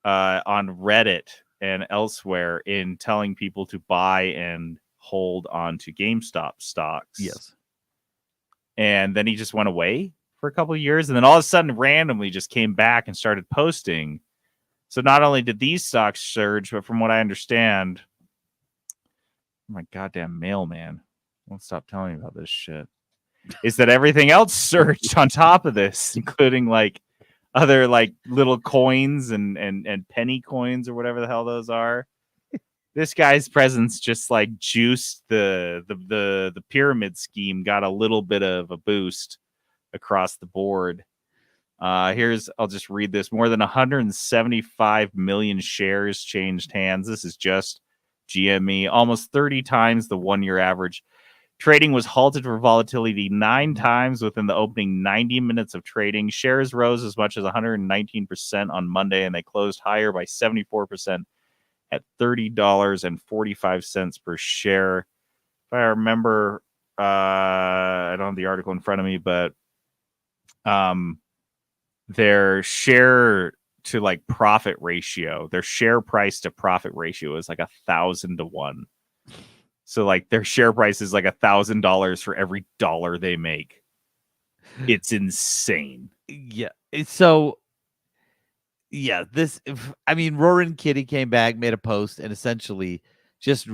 on Reddit and elsewhere in telling people to buy and hold on to GameStop stocks. Yes. And then he just went away for a couple of years, and then all of a sudden randomly just came back and started posting. So not only did these stocks surge, but from what I understand, my goddamn mailman won't stop telling me about this shit, is that everything else surged on top of this, including like other like little coins and penny coins or whatever the hell those are. This guy's presence just like juiced the pyramid scheme, got a little bit of a boost across the board. I'll just read this. More than 175 million shares changed hands. This is just GME, almost 30 times the 1-year average. Trading was halted for volatility 9 times within the opening 90 minutes of trading. Shares rose as much as 119% on Monday, and they closed higher by 74% at $30.45 per share. If I remember, I don't have the article in front of me, but their share to like profit ratio, their share price to profit ratio is like 1,000 to 1. So like their share price is like $1,000 for every dollar they make. It's insane. Yeah. So yeah, Roaring Kitty came back, made a post, and essentially just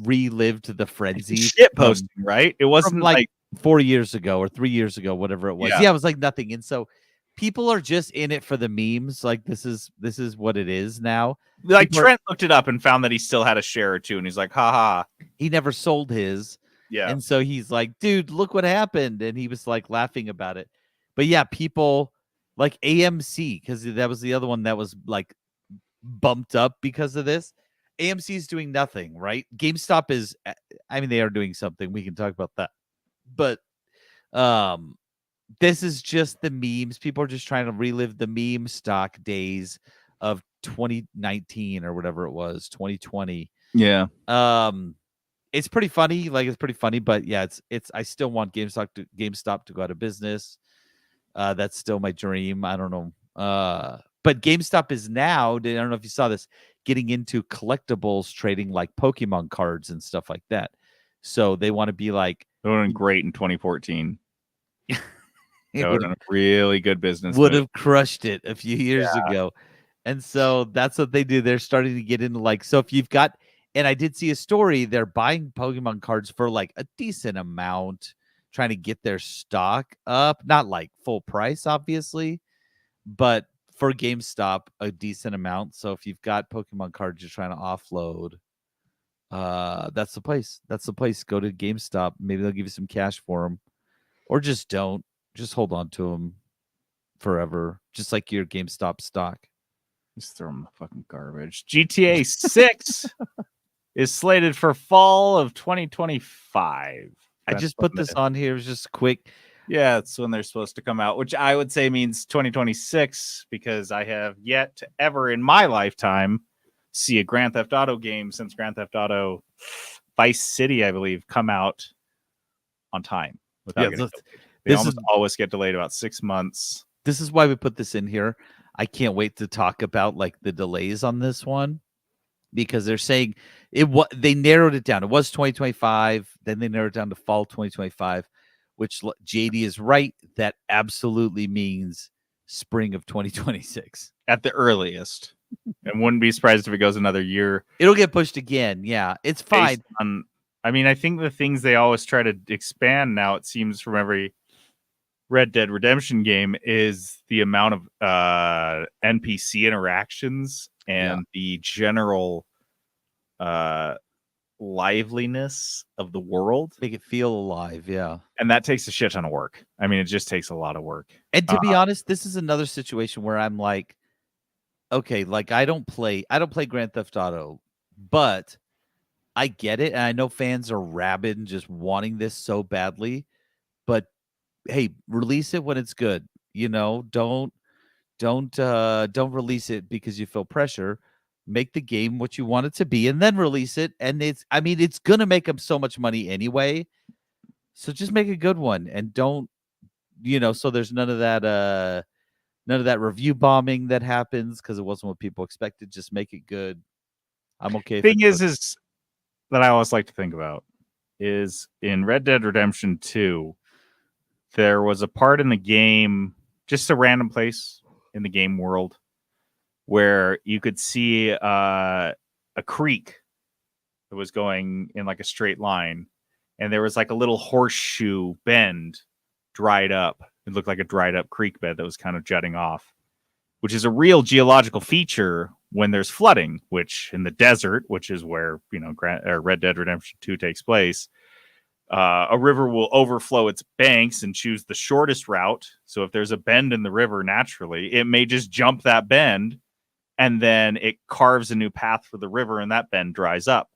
relived the frenzy. Shit posting, right? It wasn't like 4 years ago or 3 years ago, whatever it was. Yeah. Yeah, it was like nothing. And so people are just in it for the memes. Like this is what it is now. Like Trent looked it up and found that he still had a share or two, and he's like, haha. He never sold his. Yeah. And so he's like, dude, look what happened. And he was like laughing about it. But yeah, people like AMC, because that was the other one that was like bumped up because of this. AMC is doing nothing, right? GameStop is, they are doing something. We can talk about that. But this is just the memes. People are just trying to relive the meme stock days of 2019 or whatever it was, 2020. Yeah. It's pretty funny. But yeah, it's I still want GameStop to go out of business. That's still my dream. I don't know. But GameStop is now, I don't know if you saw this, getting into collectibles trading like Pokemon cards and stuff like that. So they want to be like, it would have been great in 2014. That would have been a really good business. Would have crushed it a few years ago. And so that's what they do. They're starting to get into like, so if you've got, and I did see a story, they're buying Pokemon cards for like a decent amount, trying to get their stock up, not like full price, obviously, but for GameStop, a decent amount. So if you've got Pokemon cards you're trying to offload, that's the place. That's the place. Go to GameStop. Maybe they'll give you some cash for them, or just don't. Just hold on to them forever, just like your GameStop stock. Just throw them in the fucking garbage. GTA 6 is slated for fall of 2025. I just put this on here. It was just quick. Yeah, it's when they're supposed to come out, which I would say means 2026, because I have yet to ever in my lifetime see a Grand Theft Auto game since Grand Theft Auto Vice City, I believe, come out on time. They almost always get delayed about 6 months. This is why we put this in here. I can't wait to talk about like the delays on this one, because they're saying they narrowed it down. It was 2025, then they narrowed it down to fall 2025. which JD is right. That absolutely means spring of 2026 at the earliest. And wouldn't be surprised if it goes another year. It'll get pushed again. Yeah, it's fine. I mean, I think the things they always try to expand now, it seems, from every Red Dead Redemption game is the amount of NPC interactions and the general liveliness of the world. Make it feel alive, yeah. And that takes a shit ton of work. I mean, it just takes a lot of work. And to be honest, this is another situation where I'm like, okay, like I don't play Grand Theft Auto, but I get it, and I know fans are rabid and just wanting this so badly, but hey, release it when it's good. You know, don't release it because you feel pressure. Make the game what you want it to be and then release it. And it's gonna make them so much money anyway. So just make a good one and don't, so there's none of that review bombing that happens because it wasn't what people expected. Just make it good. I'm okay. Thing is that I always like to think about is in Red Dead Redemption 2, there was a part in the game, just a random place in the game world, where you could see a creek that was going in like a straight line, and there was like a little horseshoe bend dried up. It looked like a dried up creek bed that was kind of jutting off, which is a real geological feature when there's flooding, which in the desert, which is where, Red Dead Redemption 2 takes place, a river will overflow its banks and choose the shortest route. So if there's a bend in the river naturally, it may just jump that bend, and then it carves a new path for the river, and that bend dries up.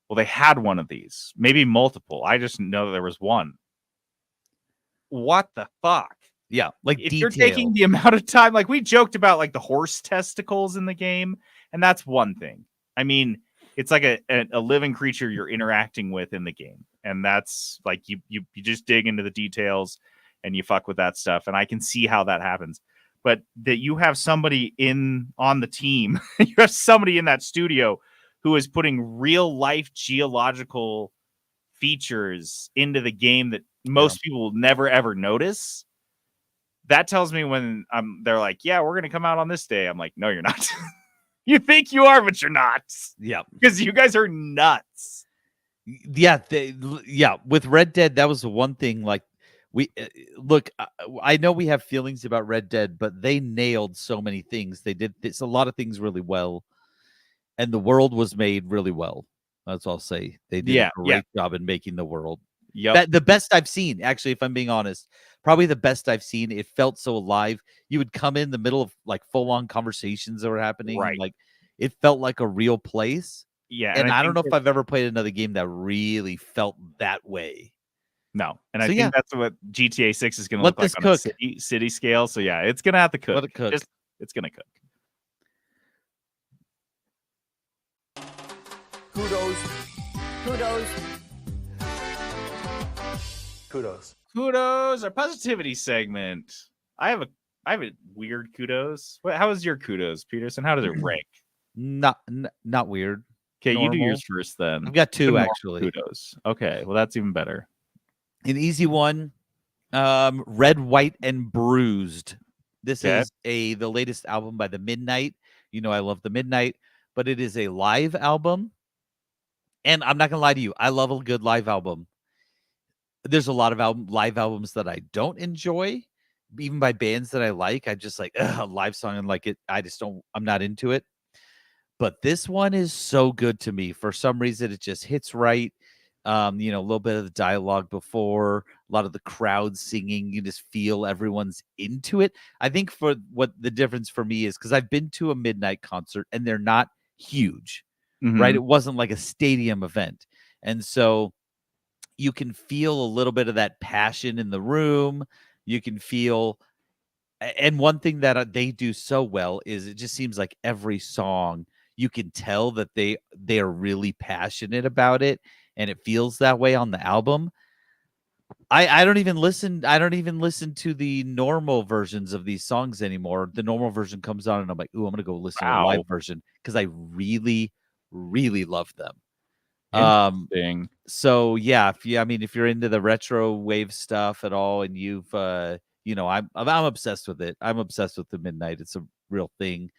Well, they had one of these, maybe multiple. I just know that there was one. What the fuck? Yeah, like if you're taking the amount of time, like we joked about, like the horse testicles in the game, and that's one thing. I mean, it's like a living creature you're interacting with in the game, and that's like you just dig into the details and you fuck with that stuff, and I can see how that happens. But that you have somebody on the team, you have somebody in that studio who is putting real life geological features into the game that most people will never ever notice. That tells me when they're like, yeah, we're going to come out on this day. I'm like, no, you're not. You think you are, but you're not. Yeah. Because you guys are nuts. Yeah. With Red Dead, that was the one thing. Like, I know we have feelings about Red Dead, but they nailed so many things. They did a lot of things really well. And the world was made really well. That's all I'll say. They did a great job in making the world. Yeah, the best I've seen, actually, if I'm being honest, probably the best I've seen. It felt so alive. You would come in the middle of like full-on conversations that were happening. Right. Like it felt like a real place. Yeah. And I don't know if I've ever played another game that really felt that way. No. And I think that's what GTA 6 is going to look like on a city scale. So yeah, it's going to have to cook. Let it cook. It's going to cook. Kudos, our positivity segment. I have a weird kudos. How is your kudos, Peterson? How does it rank? Not weird. Okay, you do yours first then. I've got two actually. Kudos. Okay, well that's even better. An easy one. Red, White, and Bruised. This is the latest album by The Midnight. You know I love The Midnight, but it is a live album. And I'm not gonna lie to you, I love a good live album. There's a lot of live albums that I don't enjoy, even by bands that I like. I just like a live song and like it. I'm not into it. But this one is so good to me. For some reason, it just hits right. A little bit of the dialogue before, a lot of the crowd singing. You just feel everyone's into it. I think for what the difference for me is because I've been to a Midnight concert and they're not huge. Right? It wasn't like a stadium event. And so you can feel a little bit of that passion in the room. You can feel, and one thing that they do so well is it just seems like every song, you can tell that they are really passionate about it. And it feels that way on the album. I don't even listen to the normal versions of these songs anymore. The normal version comes on and I'm like, ooh, I'm going to go listen to the live version because I really, really love them. Interesting. So yeah, if you're into the retro wave stuff at all, and you've I'm obsessed with it. I'm obsessed with the Midnight. It's a real thing.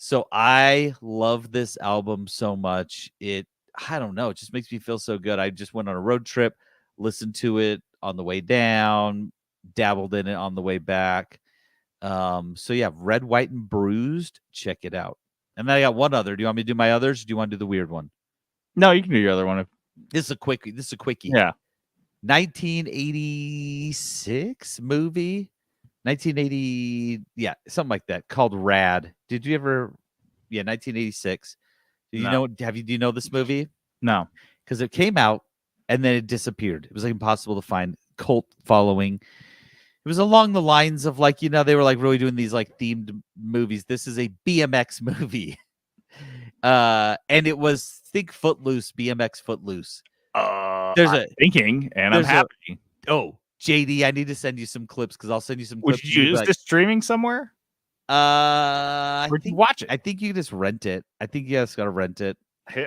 So I love this album so much. I don't know, it just makes me feel so good. I just went on a road trip, listened to it on the way down, dabbled in it on the way back. So yeah, Red, White, and Bruised. Check it out. And then I got one other. Do you want me to do my others? Or do you want to do the weird one? No, you can do your other one. This is a quickie. Yeah. 1986 movie. 1980, yeah, something like that, called Rad. Did you ever? Yeah, 1986. Do you know? Do you know this movie? No, because it came out and then it disappeared. It was like impossible to find. Cult following. It was along the lines of like they were like really doing these like themed movies. This is a BMX movie, and it was think Footloose, BMX Footloose. I'm thinking, and I'm happy. JD, I need to send you some clips because I'll send you some clips. Would you use this streaming somewhere? Where'd you watch it? I think you can just rent it. I think you guys got to rent it.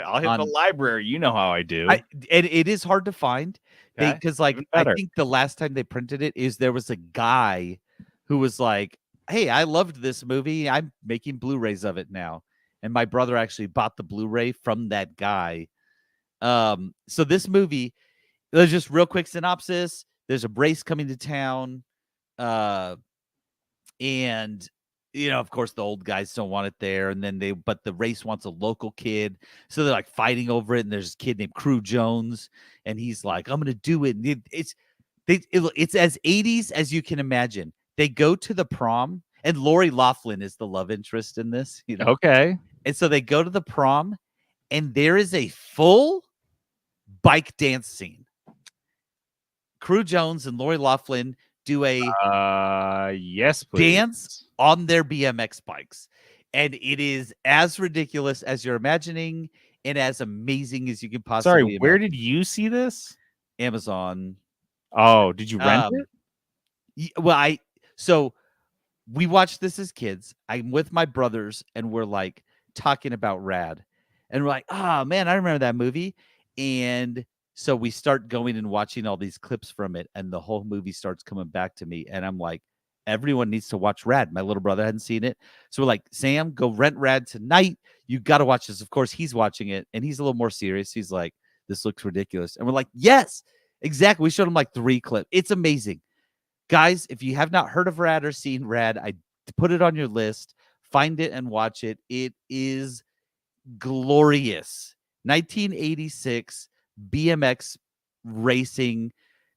I'll hit the library. You know how I do. And it is hard to find because I think the last time they printed it is there was a guy who was like, "Hey, I loved this movie. I'm making Blu-rays of it now." And my brother actually bought the Blu-ray from that guy. So this movie, there's just real quick synopsis. There's a brace coming to town. And of course the old guys don't want it there. And then but the race wants a local kid. So they're like fighting over it. And there's a kid named Crew Jones. And he's like, I'm going to do it. And it's as 80s as you can imagine. They go to the prom and Lori Loughlin is the love interest in this. Okay. And so they go to the prom and there is a full bike dance scene. Crew Jones and Lori Loughlin do a yes, please. Dance on their BMX bikes. And it is as ridiculous as you're imagining and as amazing as you can possibly imagine. Where did you see this? Amazon. Oh, did you rent it? Well, so we watched this as kids. I'm with my brothers and we're like talking about Rad. And we're like, oh man, I remember that movie. And so we start going and watching all these clips from it, and the whole movie starts coming back to me. And I'm like, everyone needs to watch Rad. My little brother hadn't seen it. So we're like, Sam, go rent Rad tonight. You got to watch this. Of course, he's watching it, and he's a little more serious. He's like, this looks ridiculous. And we're like, yes, exactly. We showed him like 3 clips. It's amazing. Guys, if you have not heard of Rad or seen Rad, I put it on your list. Find it and watch it. It is glorious. 1986 BMX racing.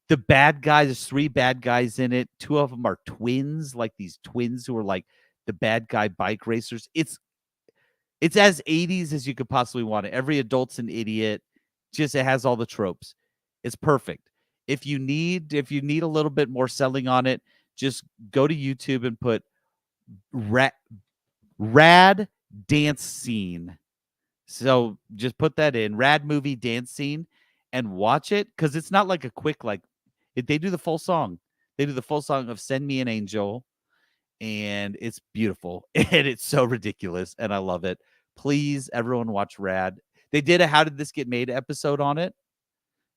The bad guys, there's 3 bad guys in it. 2 of them are twins, like these twins who are like the bad guy bike racers. It's as 80s as you could possibly want it. Every adult's an idiot. Just it has all the tropes. It's perfect. If you need a little bit more selling on it, just go to YouTube and put Rad dance scene. So just put that in, Rad movie dance scene, and watch it, because it's not like a quick they do the full song. They do the full song of Send Me an Angel, and it's beautiful and it's so ridiculous and I love it. Please, everyone, watch Rad. They did a How Did This Get Made episode on it.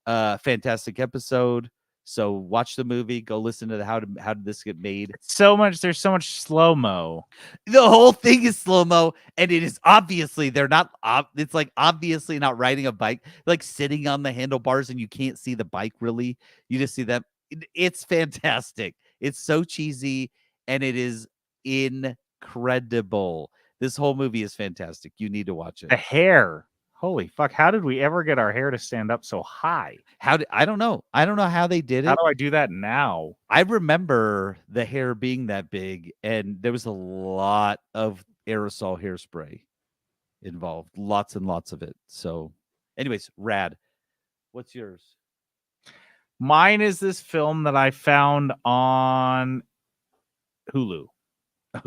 Fantastic episode. So watch the movie, go listen to the How Did This Get Made. There's so much slow-mo. The whole thing is slow-mo, and it is obviously it's like obviously not riding a bike, like sitting on the handlebars and you can't see the bike really. You just see them. It's fantastic. It's so cheesy and it is incredible. This whole movie is fantastic. You need to watch it. The hair. Holy fuck. How did we ever get our hair to stand up so high? I don't know. I don't know how they did it. How do I do that now? I remember the hair being that big, and there was a lot of aerosol hairspray involved. Lots and lots of it. So, anyways, Rad. What's yours? Mine is this film that I found on Hulu.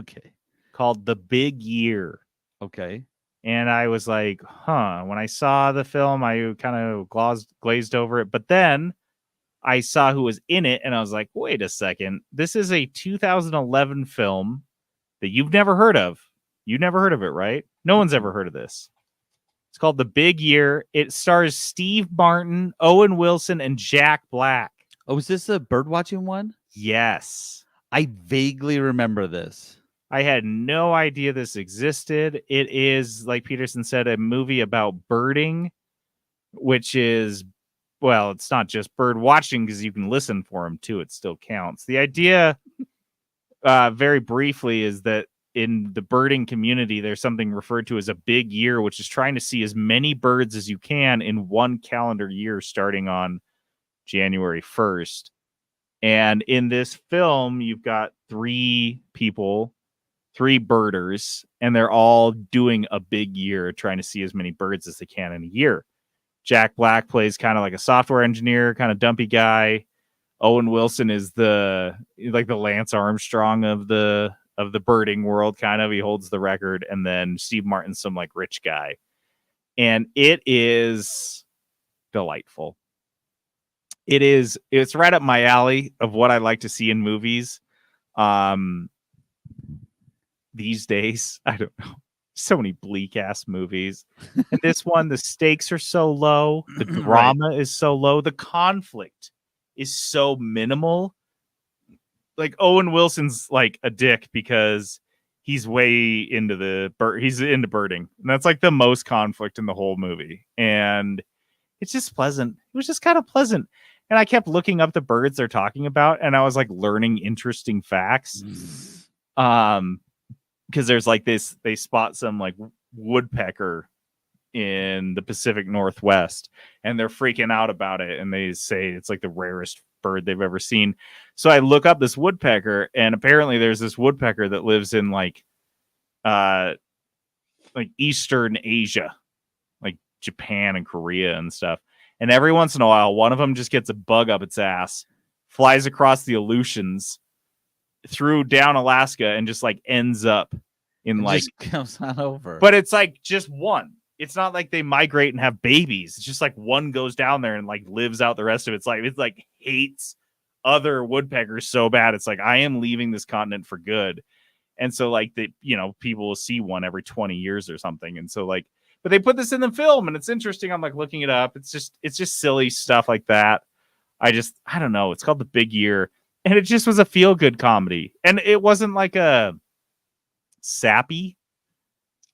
Okay. Called The Big Year. Okay. And I was like, when I saw the film, I kind of glazed over it. But then I saw who was in it, and I was like, wait a second. This is a 2011 film that you've never heard of. You've never heard of it, right? No one's ever heard of this. It's called The Big Year. It stars Steve Martin, Owen Wilson, and Jack Black. Oh, is this a bird watching one? Yes. I vaguely remember this. I had no idea this existed. It is, like Peterson said, a movie about birding, which is, well, it's not just bird watching because you can listen for them too. It still counts. The idea, very briefly, is that in the birding community, there's something referred to as a big year, which is trying to see as many birds as you can in one calendar year starting on January 1st. And in this film, you've got 3 people, 3 birders, and they're all doing a big year, trying to see as many birds as they can in a year. Jack Black plays kind of like a software engineer, kind of dumpy guy. Owen Wilson is the Lance Armstrong of the birding world, kind of. He holds the record. And then Steve Martin's some like rich guy. And it is delightful. It's right up my alley of what I like to see in movies. These days, I don't know. So many bleak ass movies. And this one, the stakes are so low. The drama is so low. The conflict is so minimal. Like Owen Wilson's like a dick because he's way into he's into birding. And that's like the most conflict in the whole movie. And it's just pleasant. It was just kind of pleasant. And I kept looking up the birds they're talking about, and I was like learning interesting facts. Because there's like this, they spot some like woodpecker in the Pacific Northwest, and they're freaking out about it. And they say it's like the rarest bird they've ever seen. So I look up this woodpecker, and apparently there's this woodpecker that lives in like Eastern Asia, like Japan and Korea and stuff. And every once in a while, one of them just gets a bug up its ass, flies across the Aleutians, through down Alaska, and just like ends up in It like just comes on over. But it's like just one. It's not like they migrate and have babies. It's just like one goes down there and like lives out the rest of its life. It's like hates other woodpeckers so bad. It's like, I am leaving this continent for good. And so like people will see one every 20 years or something. And so like, but they put this in the film, and it's interesting. I'm like looking it up. It's just silly stuff like that. I don't know. It's called The Big Year. And it just was a feel-good comedy. And it wasn't like a sappy.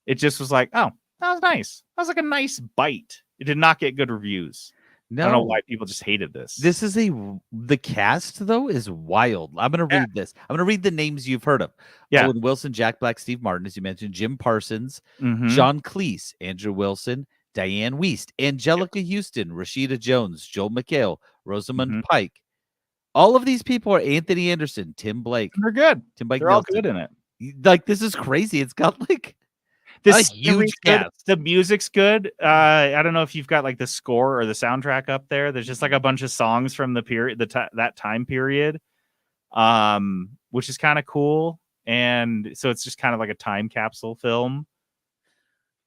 It just was like, oh, that was nice. That was like a nice bite. It did not get good reviews. No. I don't know why people just hated this. This is the cast, though, is wild. I'm going to read this. I'm going to read the names you've heard of. Yeah. Owen Wilson, Jack Black, Steve Martin, as you mentioned, Jim Parsons, Mhm. John Cleese, Andrew Wilson, Diane Wiest, Angelica Houston, Rashida Jones, Joel McHale, Rosamund Pike. All of these people are Anthony Anderson, Tim Blake. They're good. Tim Blake. They're all good in it. Like, this is crazy. It's got like this huge cast. The music's good. I don't know if you've got like the score or the soundtrack up there. There's just like a bunch of songs from the period, that time period, which is kind of cool. And so it's just kind of like a time capsule film.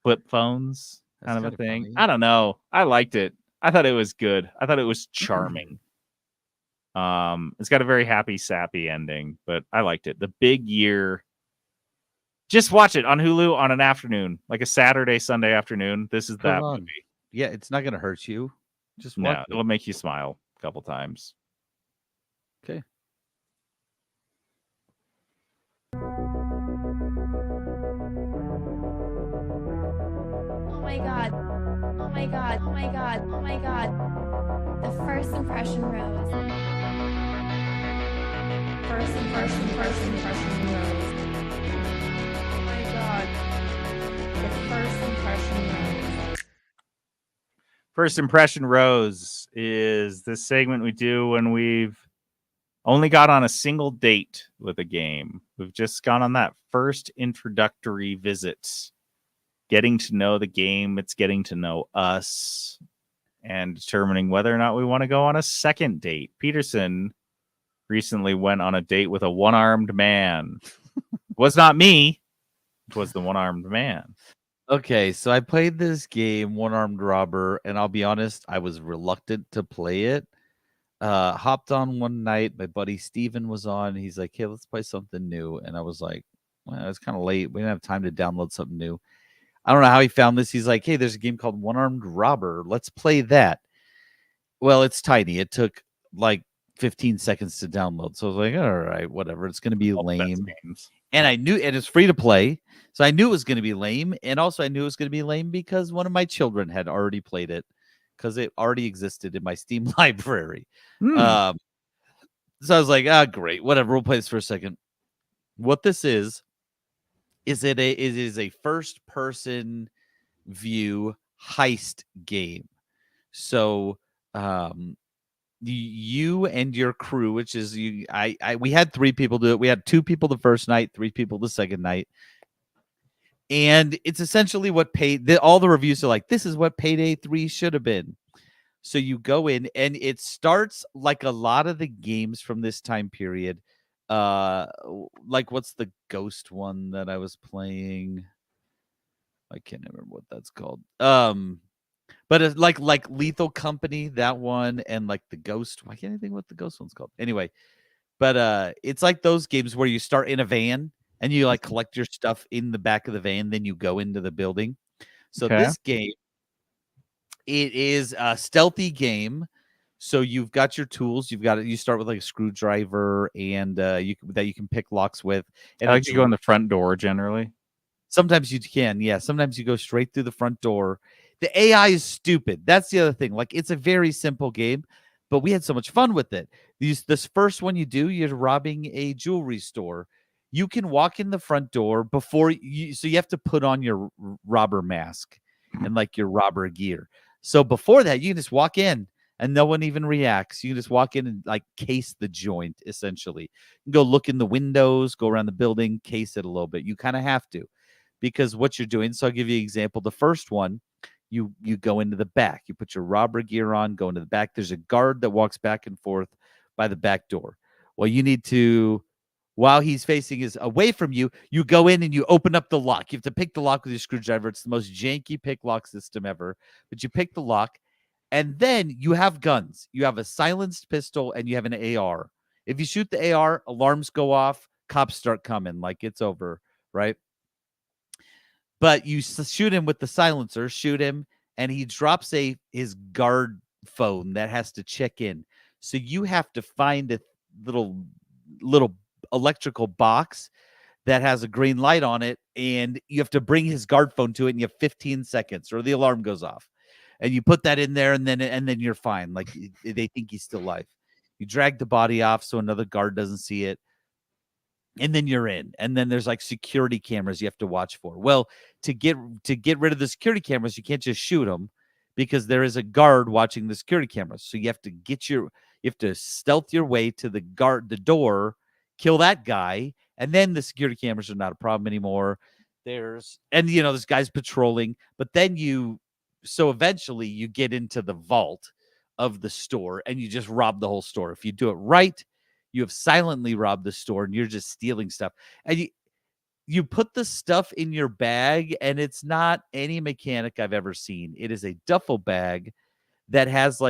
Flip phones, kind of a thing. Funny. I don't know. I liked it. I thought it was good. I thought it was charming. It's got a very happy, sappy ending, but I liked it. The Big Year. Just watch it on Hulu on an afternoon, like a Saturday, Sunday afternoon. This is that movie. Yeah, it's not going to hurt you. Just watch it. It'll make you smile a couple times. Okay. Oh my God. Oh my God. Oh my God. Oh my God. The first impression rose. First impression rose. Oh my God. The first impression rose. First Impression Rose is this segment we do when we've only got on a single date with a game. We've just gone on that first introductory visit, getting to know the game. It's getting to know us and determining whether or not we want to go on a second date. Peterson recently went on a date with a one-armed man. It was not me. It was the one-armed man. Okay, so I played this game, One Armed Robber, and I'll be honest, I was reluctant to play it. Hopped on one night, my buddy Steven was on. He's like, hey, let's play something new. And I was like, well, it's kind of late. We didn't have time to download something new. I don't know how he found this. He's like, hey, there's a game called One Armed Robber. Let's play that. Well, it's tiny. It took like 15 seconds to download. So I was like, all right, whatever. It's going to be lame. And I knew, and it's free to play. So I knew it was going to be lame. And also I knew it was going to be lame because one of my children had already played it because it already existed in my Steam library. So I was like, great, whatever. We'll play this for a second. What this is it is a first person view heist game. So you and your crew, which is we had 3 people do it. We had 2 people the first night, 3 people the second night. And it's essentially what all the reviews are like, this is what Payday 3 should have been. So you go in and it starts like a lot of the games from this time period. Like what's the Ghost one that I was playing? I can't remember what that's called. But it's like Lethal Company, that one, and like the Ghost. Why can't I think what the Ghost one's called? Anyway, but it's like those games where you start in a van and you like collect your stuff in the back of the van, then you go into the building. So this game, it is a stealthy game. So you've got your tools. You start with like a screwdriver and you can pick locks with. And I like to go in the front door generally. Sometimes you can, yeah. Sometimes you go straight through the front door. The AI is stupid. That's the other thing. Like, it's a very simple game, but we had so much fun with it. This first one you're robbing a jewelry store. You can walk in the front door so you have to put on your robber mask and like your robber gear. So before that, you can just walk in and no one even reacts. You can just walk in and like case the joint, essentially. You can go look in the windows, go around the building, case it a little bit. You kind of have to, because what you're doing. So I'll give you an example. The first one, you go into the back. You put your robber gear on, go into the back. There's a guard that walks back and forth by the back door. Well, you need to, while he's facing away from you, you go in and you open up the lock. You have to pick the lock with your screwdriver. It's the most janky pick lock system ever. But you pick the lock, and then you have guns. You have a silenced pistol and you have an AR. If you shoot the AR, alarms go off, cops start coming, like it's over, right? But you shoot him with the silencer, and he drops his guard phone that has to check in. So you have to find a little electrical box that has a green light on it, and you have to bring his guard phone to it, and you have 15 seconds, or the alarm goes off. And you put that in there, and then you're fine. Like, they think he's still alive. You drag the body off so another guard doesn't see it. And then you're in. And then there's like security cameras you have to watch for. Well, to get rid of the security cameras, you can't just shoot them because there is a guard watching the security cameras. So you have to stealth your way to the door, kill that guy, and then the security cameras are not a problem anymore. There's guys patrolling, but then so eventually you get into the vault of the store and you just rob the whole store. If you do it right, you have silently robbed the store and you're just stealing stuff. And you put the stuff in your bag, and it's not any mechanic I've ever seen. It is a duffel bag that has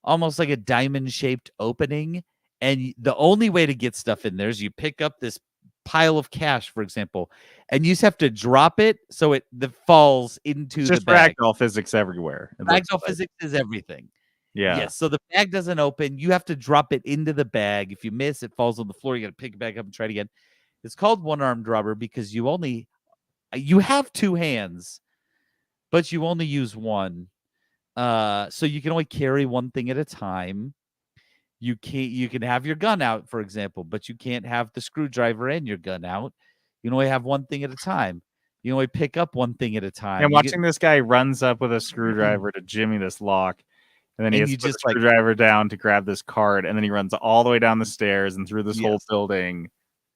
almost like a diamond-shaped opening. And the only way to get stuff in there is you pick up this pile of cash, for example, and you just have to drop it so it falls into the bag. Ragdoll physics everywhere. Ragdoll physics is everything. Yeah. Yes. So the bag doesn't open. You have to drop it into the bag. If you miss, it falls on the floor. You got to pick it back up and try it again. It's called one-armed robber because you have 2 hands, but you only use one. So you can only carry one thing at a time. You can have your gun out, for example, but you can't have the screwdriver and your gun out. You can only have one thing at a time. You only pick up one thing at a time. And watching this guy runs up with a screwdriver to jimmy this lock. And then he has to put the screwdriver down to grab this card, and then he runs all the way down the stairs and through this whole building.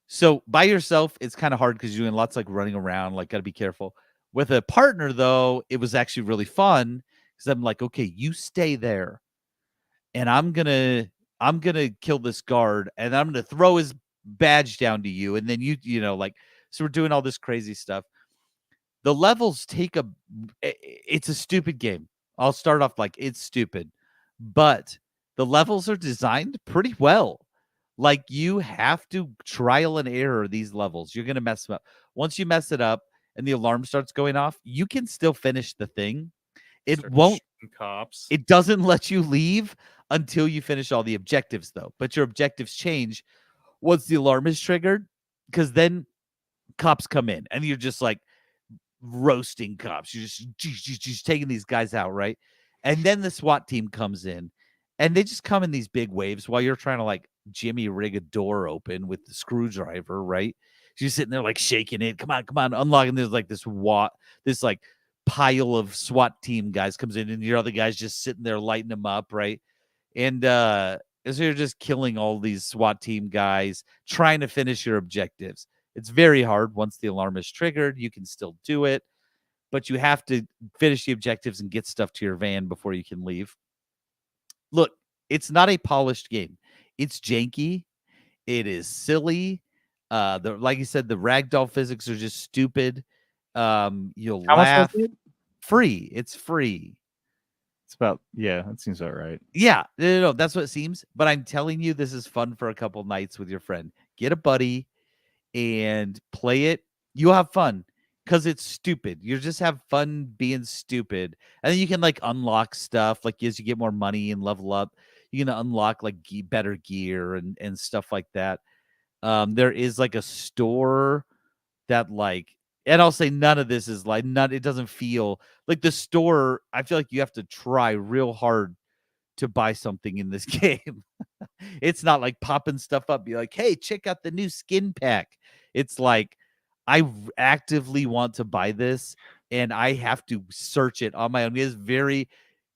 So by yourself, it's kind of hard because you're doing lots like running around, like got to be careful. With a partner, though, it was actually really fun because I'm like, okay, you stay there, and I'm gonna kill this guard, and I'm gonna throw his badge down to you, and then so we're doing all this crazy stuff. The levels it's a stupid game. I'll start off like it's stupid, but the levels are designed pretty well. Like, you have to trial and error these levels. You're going to mess them up. Once you mess it up, and the alarm starts going off, you can still finish the thing. It Start won't. shooting cops. It doesn't let you leave until you finish all the objectives, though. But your objectives change once the alarm is triggered, because then cops come in and you're just like roasting cops. You're just taking these guys out, right? And then the SWAT team comes in, and they just come in these big waves while you're trying to like Jimmy rig a door open with the screwdriver, right? She's sitting there like shaking it. Come on, unlocking. There's like this like pile of SWAT team guys comes in, and your other guys just sitting there lighting them up, right? And so you're just killing all these SWAT team guys, trying to finish your objectives. It's very hard. Once the alarm is triggered, you can still do it, but you have to finish the objectives and get stuff to your van before you can leave. Look, it's not a polished game. It's janky. It is silly. Like you said, the ragdoll physics are just stupid. You'll How laugh. much was it? Free. It's free. It's about, yeah, that seems about right. Yeah, no, that's what it seems. But I'm telling you, this is fun for a couple nights with your friend. Get a buddy and play it. You'll have fun because it's stupid. You just have fun being stupid. And then you can like unlock stuff like as you get more money and level up. You can unlock like better gear and stuff like that. There is like a store that like, and I'll say none of this is like it doesn't feel like the store. I feel like you have to try real hard to buy something in this game. It's not like popping stuff up, be like, hey, check out the new skin pack. It's like I actively want to buy this and I have to search it on my own. It's very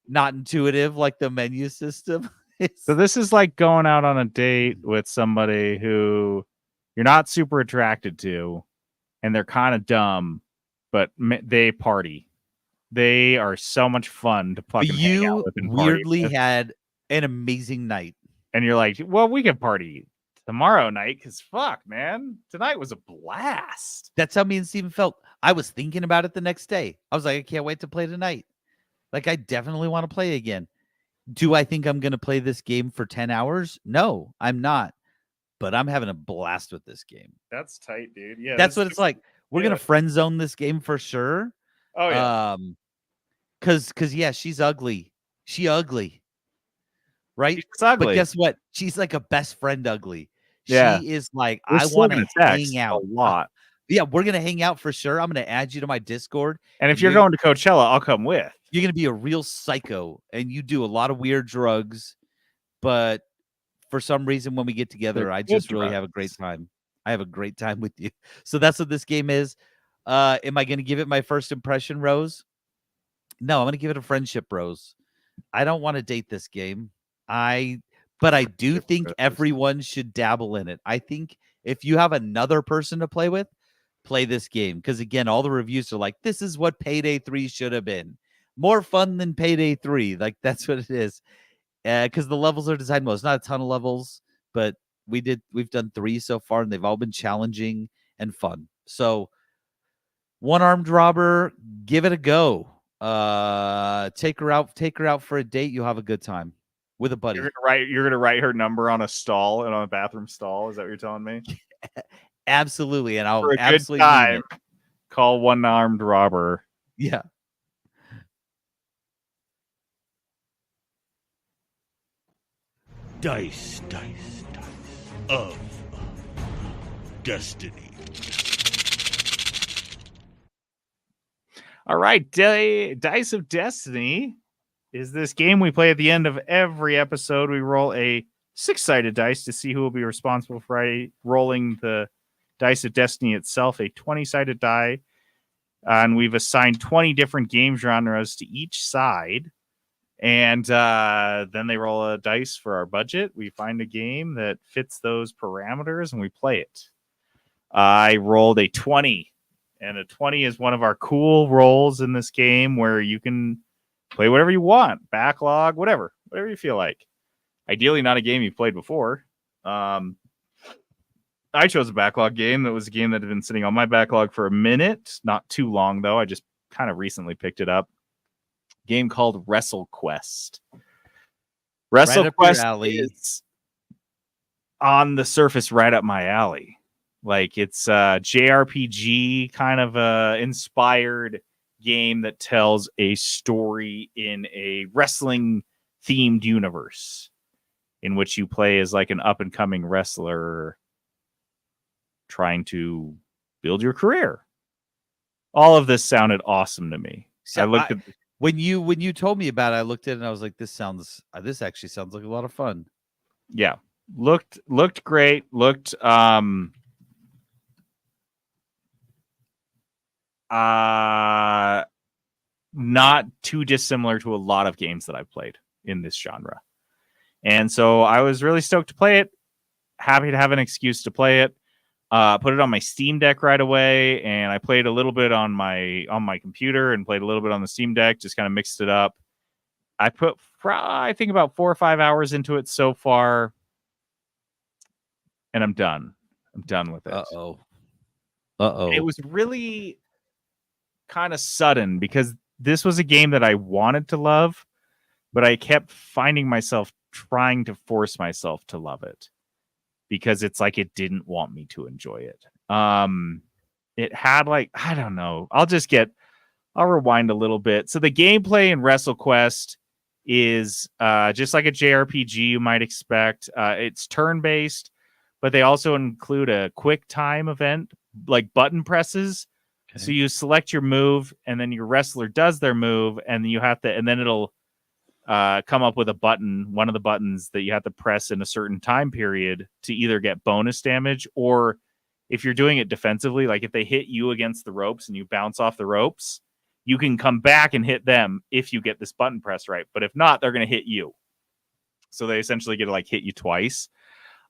not intuitive, like the menu system. So this is like going out on a date with somebody who you're not super attracted to, and they're kind of dumb, but they party. They are so much fun to fucking hang out with and party weirdly with. had an amazing night. And you're like, well, we can party tomorrow night because fuck, man. Tonight was a blast. That's how me and Steven felt. I was thinking about it the next day. I was like, I can't wait to play tonight. Like, I definitely want to play again. Do I think I'm going to play this game for 10 hours? No, I'm not. But I'm having a blast with this game. That's tight, dude. Yeah. That's what it's like. We're going to friend zone this game for sure. Oh, yeah. Cause yeah, she's ugly. She ugly. Right? She's ugly. But guess what? She's like a best friend ugly. Yeah. She is like, We're I want to text hang out a lot. Yeah, we're going to hang out for sure. I'm going to add you to my Discord. And if you're going to Coachella, I'll come with. You're going to be a real psycho and you do a lot of weird drugs. But for some reason, when we get together, I just really have a great time. I have a great time with you. So that's what this game is. Am I going to give it my first impression rose? No, I'm going to give it a friendship rose. I don't want to date this game. But I do think everyone should dabble in it. I think if you have another person to play with, play this game. Because again, all the reviews are like, this is what Payday 3 should have been. More fun than Payday 3. Like, that's what it is. Because the levels are designed well. It's not a ton of levels, but we've done 3 so far, and they've all been challenging and fun. So One Armed Robber, give it a go. Take her out for a date. You'll have a good time with a buddy. You're gonna write her number on a stall and on a bathroom stall. Is that what you're telling me? Absolutely, and I'll for a absolutely good time, call One Armed Robber. Yeah. Dice of Destiny. All right, Dice of Destiny is this game we play at the end of every episode. We roll a 6-sided dice to see who will be responsible for rolling the Dice of Destiny itself, a 20-sided die. And we've assigned 20 different game genres to each side. And then they roll a dice for our budget. We find a game that fits those parameters and we play it. I rolled a 20. And a 20 is one of our cool rolls in this game where you can play whatever you want, backlog, whatever you feel like. Ideally, not a game you've played before. I chose a backlog game. That was a game that had been sitting on my backlog for a minute. Not too long, though. I just kind of recently picked it up. A game called WrestleQuest. WrestleQuest is on the surface right up my alley. Like it's a JRPG kind of inspired game that tells a story in a wrestling themed universe in which you play as like an up and coming wrestler trying to build your career. All of this sounded awesome to me. So I looked at when you told me about it, I looked at it and I was like, this actually sounds like a lot of fun. yeah, looked great. Looked not too dissimilar to a lot of games that I've played in this genre. And so I was really stoked to play it. Happy to have an excuse to play it. Put it on my Steam Deck right away, and I played a little bit on my computer and played a little bit on the Steam Deck, just kind of mixed it up. I put I think about 4 or 5 hours into it so far, and I'm done. I'm done with it. Uh-oh. It was really kind of sudden because this was a game that I wanted to love, but I kept finding myself trying to force myself to love it because it's like it didn't want me to enjoy it. It had like, I don't know. I'll rewind a little bit. So the gameplay in WrestleQuest is just like a JRPG you might expect. It's turn-based, but they also include a quick time event, like button presses. Okay. So you select your move, and then your wrestler does their move, and then it'll come up with a button, one of the buttons that you have to press in a certain time period to either get bonus damage, or if you're doing it defensively, like if they hit you against the ropes and you bounce off the ropes, you can come back and hit them if you get this button press right. But if not, they're going to hit you. So they essentially get to like hit you twice.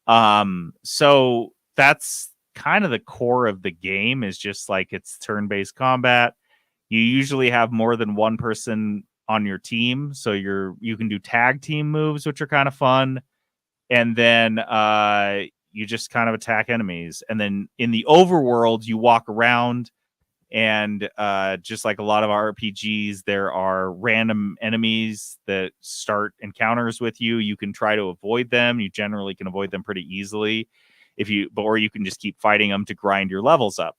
So that's kind of the core of the game, is just like it's turn-based combat. You usually have more than one person on your team, so you can do tag team moves, which are kind of fun, and then you just kind of attack enemies. And then in the overworld, you walk around, and just like a lot of RPGs, there are random enemies that start encounters with you. You can try to avoid them. You generally can avoid them pretty easily or you can just keep fighting them to grind your levels up.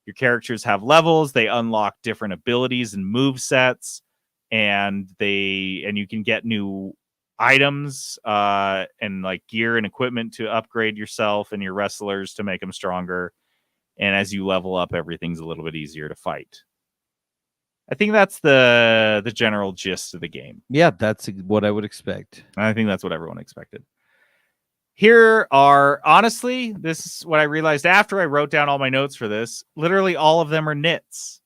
Your characters have levels. They unlock different abilities and move sets, and you can get new items and like gear and equipment to upgrade yourself and your wrestlers to make them stronger. And as you level up, everything's a little bit easier to fight. I think that's the general gist of the game. Yeah, that's what I would expect. I think that's what everyone expected. Here are, honestly, this is what I realized after I wrote down all my notes for this. Literally all of them are nits.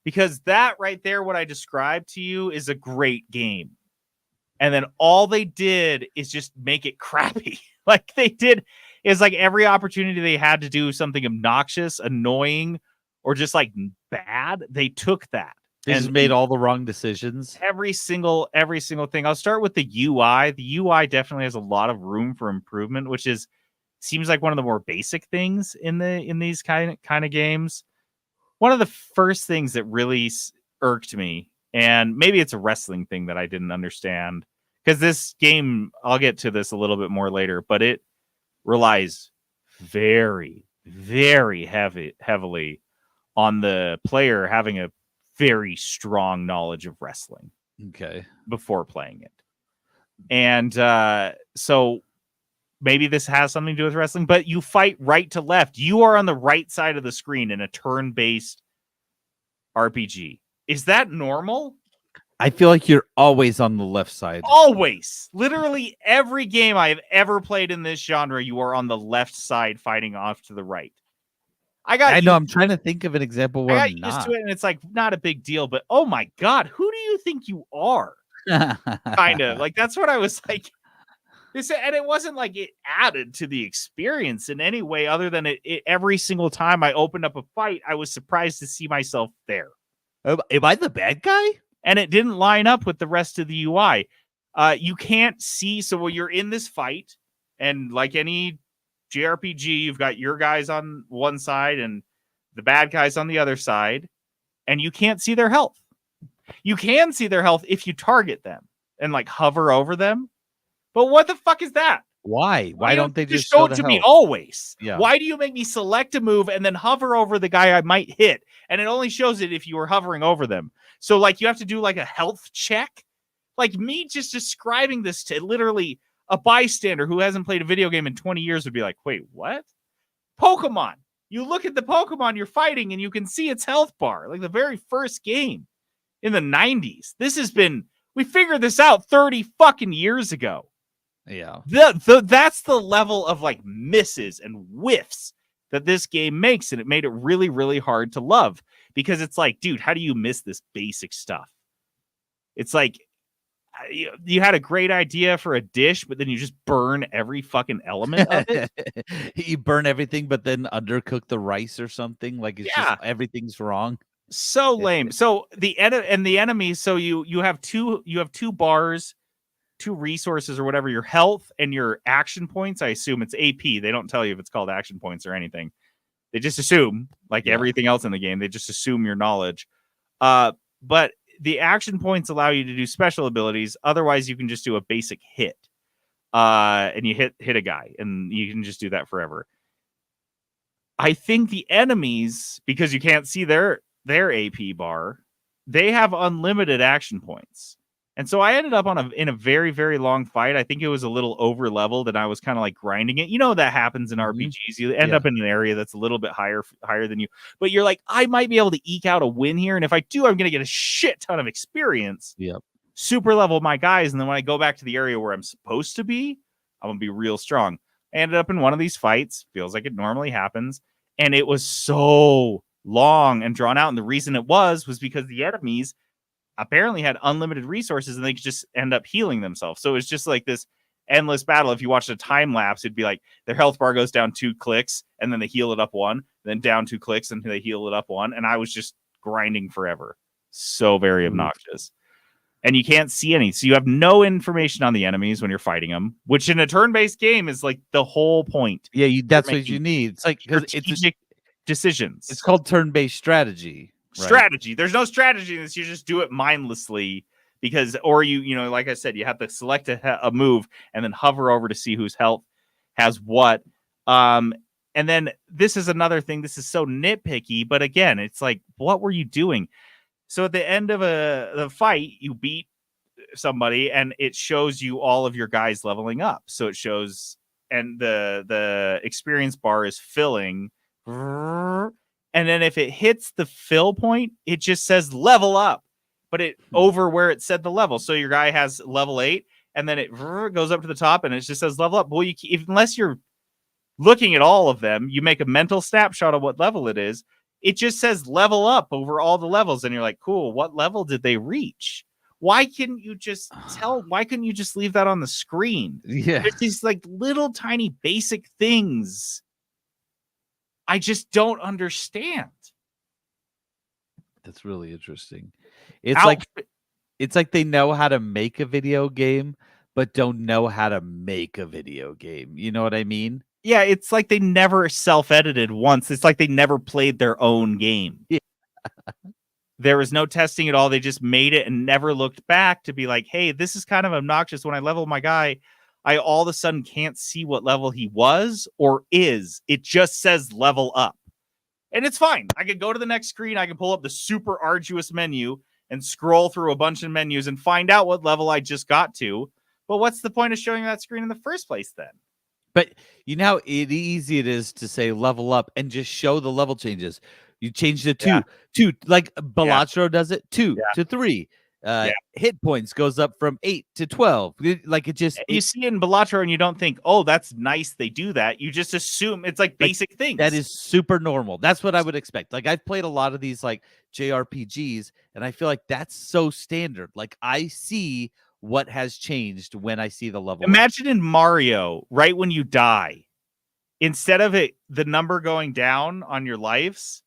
Because that right there, what I described to you, is a great game. And then all they did is just make it crappy. Like they did is like every opportunity they had to do something obnoxious, annoying, or just like bad, they took that. They just made all the wrong decisions. Every single thing. I'll start with the UI. The UI definitely has a lot of room for improvement, which seems like one of the more basic things in these kind of games. One of the first things that really irked me, and maybe it's a wrestling thing that I didn't understand, because this game, I'll get to this a little bit more later, but it relies very, very heavily on the player having a very strong knowledge of wrestling. Okay. Before playing it. And so maybe this has something to do with wrestling, but you fight right to left. You are on the right side of the screen in a turn-based RPG. Is that normal? I feel like you're always on the left side. Always. Literally every game I have ever played in this genre, you are on the left side fighting off to the right. I know. I'm trying to think of an example where I got used to it, and it's like not a big deal. But oh my god, who do you think you are? Kind of like that's what I was like. And it wasn't like it added to the experience in any way, other than it every single time I opened up a fight, I was surprised to see myself there. Am I the bad guy? And it didn't line up with the rest of the UI. You can't see. So when you're in this fight, and like any JRPG, you've got your guys on one side and the bad guys on the other side, and you can't see their health. You can see their health if you target them and like hover over them. But what the fuck is that? Why? Why don't they just show show it the to me health? always? Yeah. Why do you make me select a move and then hover over the guy I might hit? And it only shows it if you were hovering over them. So like you have to do like a health check. Like me just describing this to literally a bystander who hasn't played a video game in 20 years would be like, wait, what? Pokemon. You look at the Pokemon you're fighting and you can see its health bar, like the very first game in the 90s. We figured this out 30 fucking years ago. Yeah. That's the level of like misses and whiffs that this game makes. And it made it really, really hard to love because it's like, dude, how do you miss this basic stuff? It's like, you had a great idea for a dish, but then you just burn every fucking element of it. You burn everything, but then undercook the rice or something. Like it's just everything's wrong. So lame. So the enemies. So you have two bars, 2 resources or whatever. Your health and your action points. I assume it's AP. They don't tell you if it's called action points or anything. They just assume, like everything else in the game. They just assume your knowledge. But the action points allow you to do special abilities. Otherwise, you can just do a basic hit. And you hit a guy, and you can just do that forever. I think the enemies, because you can't see their AP bar, they have unlimited action points. And so I ended up in a very, very long fight. I think it was a little over leveled, and I was kind of like grinding it. You know, that happens in RPGs. You end up in an area that's a little bit higher than you, but you're like, I might be able to eke out a win here. And if I do, I'm going to get a shit ton of experience. Yep. Super level my guys. And then when I go back to the area where I'm supposed to be, I'm going to be real strong. I ended up in one of these fights. Feels like it normally happens. And it was so long and drawn out. And the reason it was because the enemies apparently had unlimited resources and they could just end up healing themselves. So it's just like this endless battle. If you watched a time lapse, it'd be like their health bar goes down 2 clicks and then they heal it up 1, then down 2 clicks and they heal it up 1. And I was just grinding forever. So very obnoxious. And you can't see any. So you have no information on the enemies when you're fighting them, which in a turn-based game is like the whole point. Yeah, that's what you need. It's like strategic decisions. It's called turn-based strategy. Right? Strategy. There's no strategy in this. You just do it mindlessly because, or you know, like I said, you have to select a move and then hover over to see whose health has what. And then this is another thing. This is so nitpicky, but again, it's like, what were you doing? So at the end of the fight, you beat somebody and it shows you all of your guys leveling up. So it shows, and the experience bar is filling. And then if it hits the fill point, it just says level up, but it over where it said the level. So your guy has level 8 and then it goes up to the top and it just says level up. Well, unless you're looking at all of them, you make a mental snapshot of what level it is. It just says level up over all the levels. And you're like, cool, what level did they reach? Why couldn't you just why couldn't you just leave that on the screen? Yeah. There's these like little tiny basic things I just don't understand. That's really interesting. It's like they know how to make a video game, but don't know how to make a video game. You know what I mean? Yeah, it's like they never self-edited once. It's like they never played their own game. Yeah. There was no testing at all. They just made it and never looked back to be like, hey, this is kind of obnoxious. When I level my guy, I all of a sudden can't see what level he was or is. It just says level up. And it's fine. I can go to the next screen. I can pull up the super arduous menu and scroll through a bunch of menus and find out what level I just got to. But what's the point of showing that screen in the first place then? But you know how easy it is to say level up and just show the level changes. You change the 2, like Balatro does it, 2 to 3. Hit points goes up from 8 to 12. Like it just you see it in Balatro and you don't think, oh, that's nice. They do that. You just assume it's like basic things. That is super normal. That's what I would expect. Like I've played a lot of these like JRPGs, and I feel like that's so standard. Like I see what has changed when I see the level. Imagine in Mario, right when you die, instead of the number going down on your lives,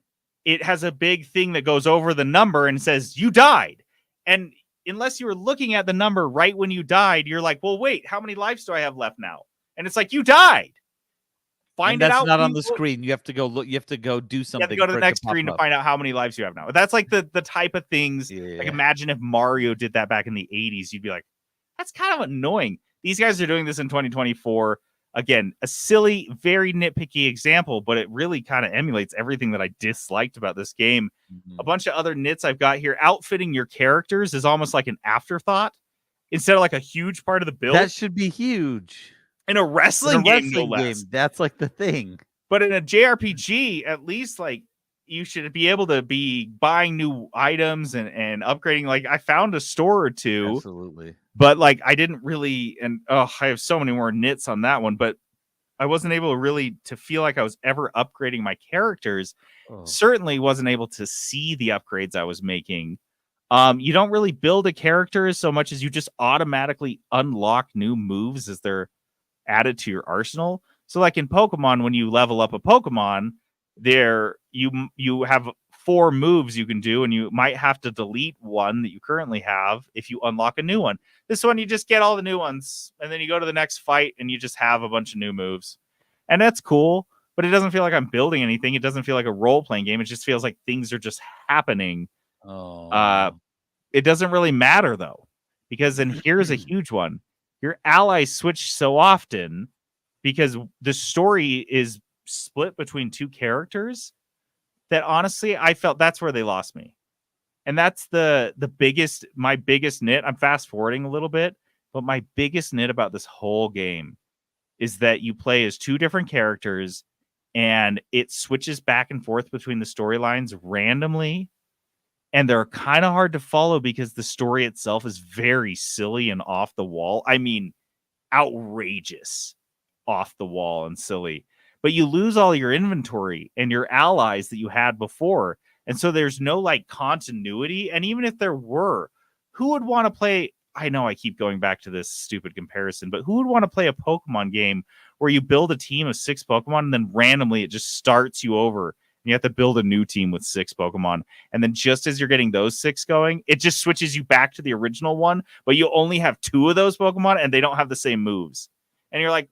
it has a big thing that goes over the number and says you died. And unless you were looking at the number right when you died, you're like, well, wait, how many lives do I have left now? And it's like, you died. Find it out. That's not on the screen. You have to go look. You have to go do something. You have to go to the next screen to find out how many lives you have now. That's like the type of things. Like imagine if Mario did that back in the 80s. You'd be like, that's kind of annoying. These guys are doing this in 2024. Again, a silly, very nitpicky example, but it really kind of emulates everything that I disliked about this game. A bunch of other nits I've got here. Outfitting your characters is almost like an afterthought instead of like a huge part of the build. That should be huge. In a wrestling game, no less. That's like the thing. But in a JRPG, at least like you should be able to be buying new items and upgrading. Like I found a store or two. Absolutely. But like I didn't really, and I have so many more nits on that one, but I wasn't able to really to feel like I was ever upgrading my characters. Certainly wasn't able to see the upgrades I was making. You don't really build a character so much as you just automatically unlock new moves as they're added to your arsenal. So like in Pokemon, when you level up a Pokemon, there you have 4 moves you can do, and you might have to delete one that you currently have if you unlock a new one. This one, you just get all the new ones, and then you go to the next fight, and you just have a bunch of new moves. And that's cool, but it doesn't feel like I'm building anything. It doesn't feel like a role-playing game. It just feels like things are just happening. It doesn't really matter, though, because then here's a huge one. Your allies switch so often because the story is split between 2 characters that honestly, I felt that's where they lost me. And that's my biggest nit. I'm fast forwarding a little bit, but my biggest nit about this whole game is that you play as 2 different characters and it switches back and forth between the storylines randomly. And they're kind of hard to follow because the story itself is very silly and off the wall. I mean, outrageous, off the wall and silly. But you lose all your inventory and your allies that you had before. And so there's no like continuity. And even if there were, who would want to play? I know I keep going back to this stupid comparison, but who would want to play a Pokemon game where you build a team of 6 Pokemon and then randomly it just starts you over and you have to build a new team with 6 Pokemon. And then just as you're getting those 6 going, it just switches you back to the original one, but you only have 2 of those Pokemon and they don't have the same moves. And you're like,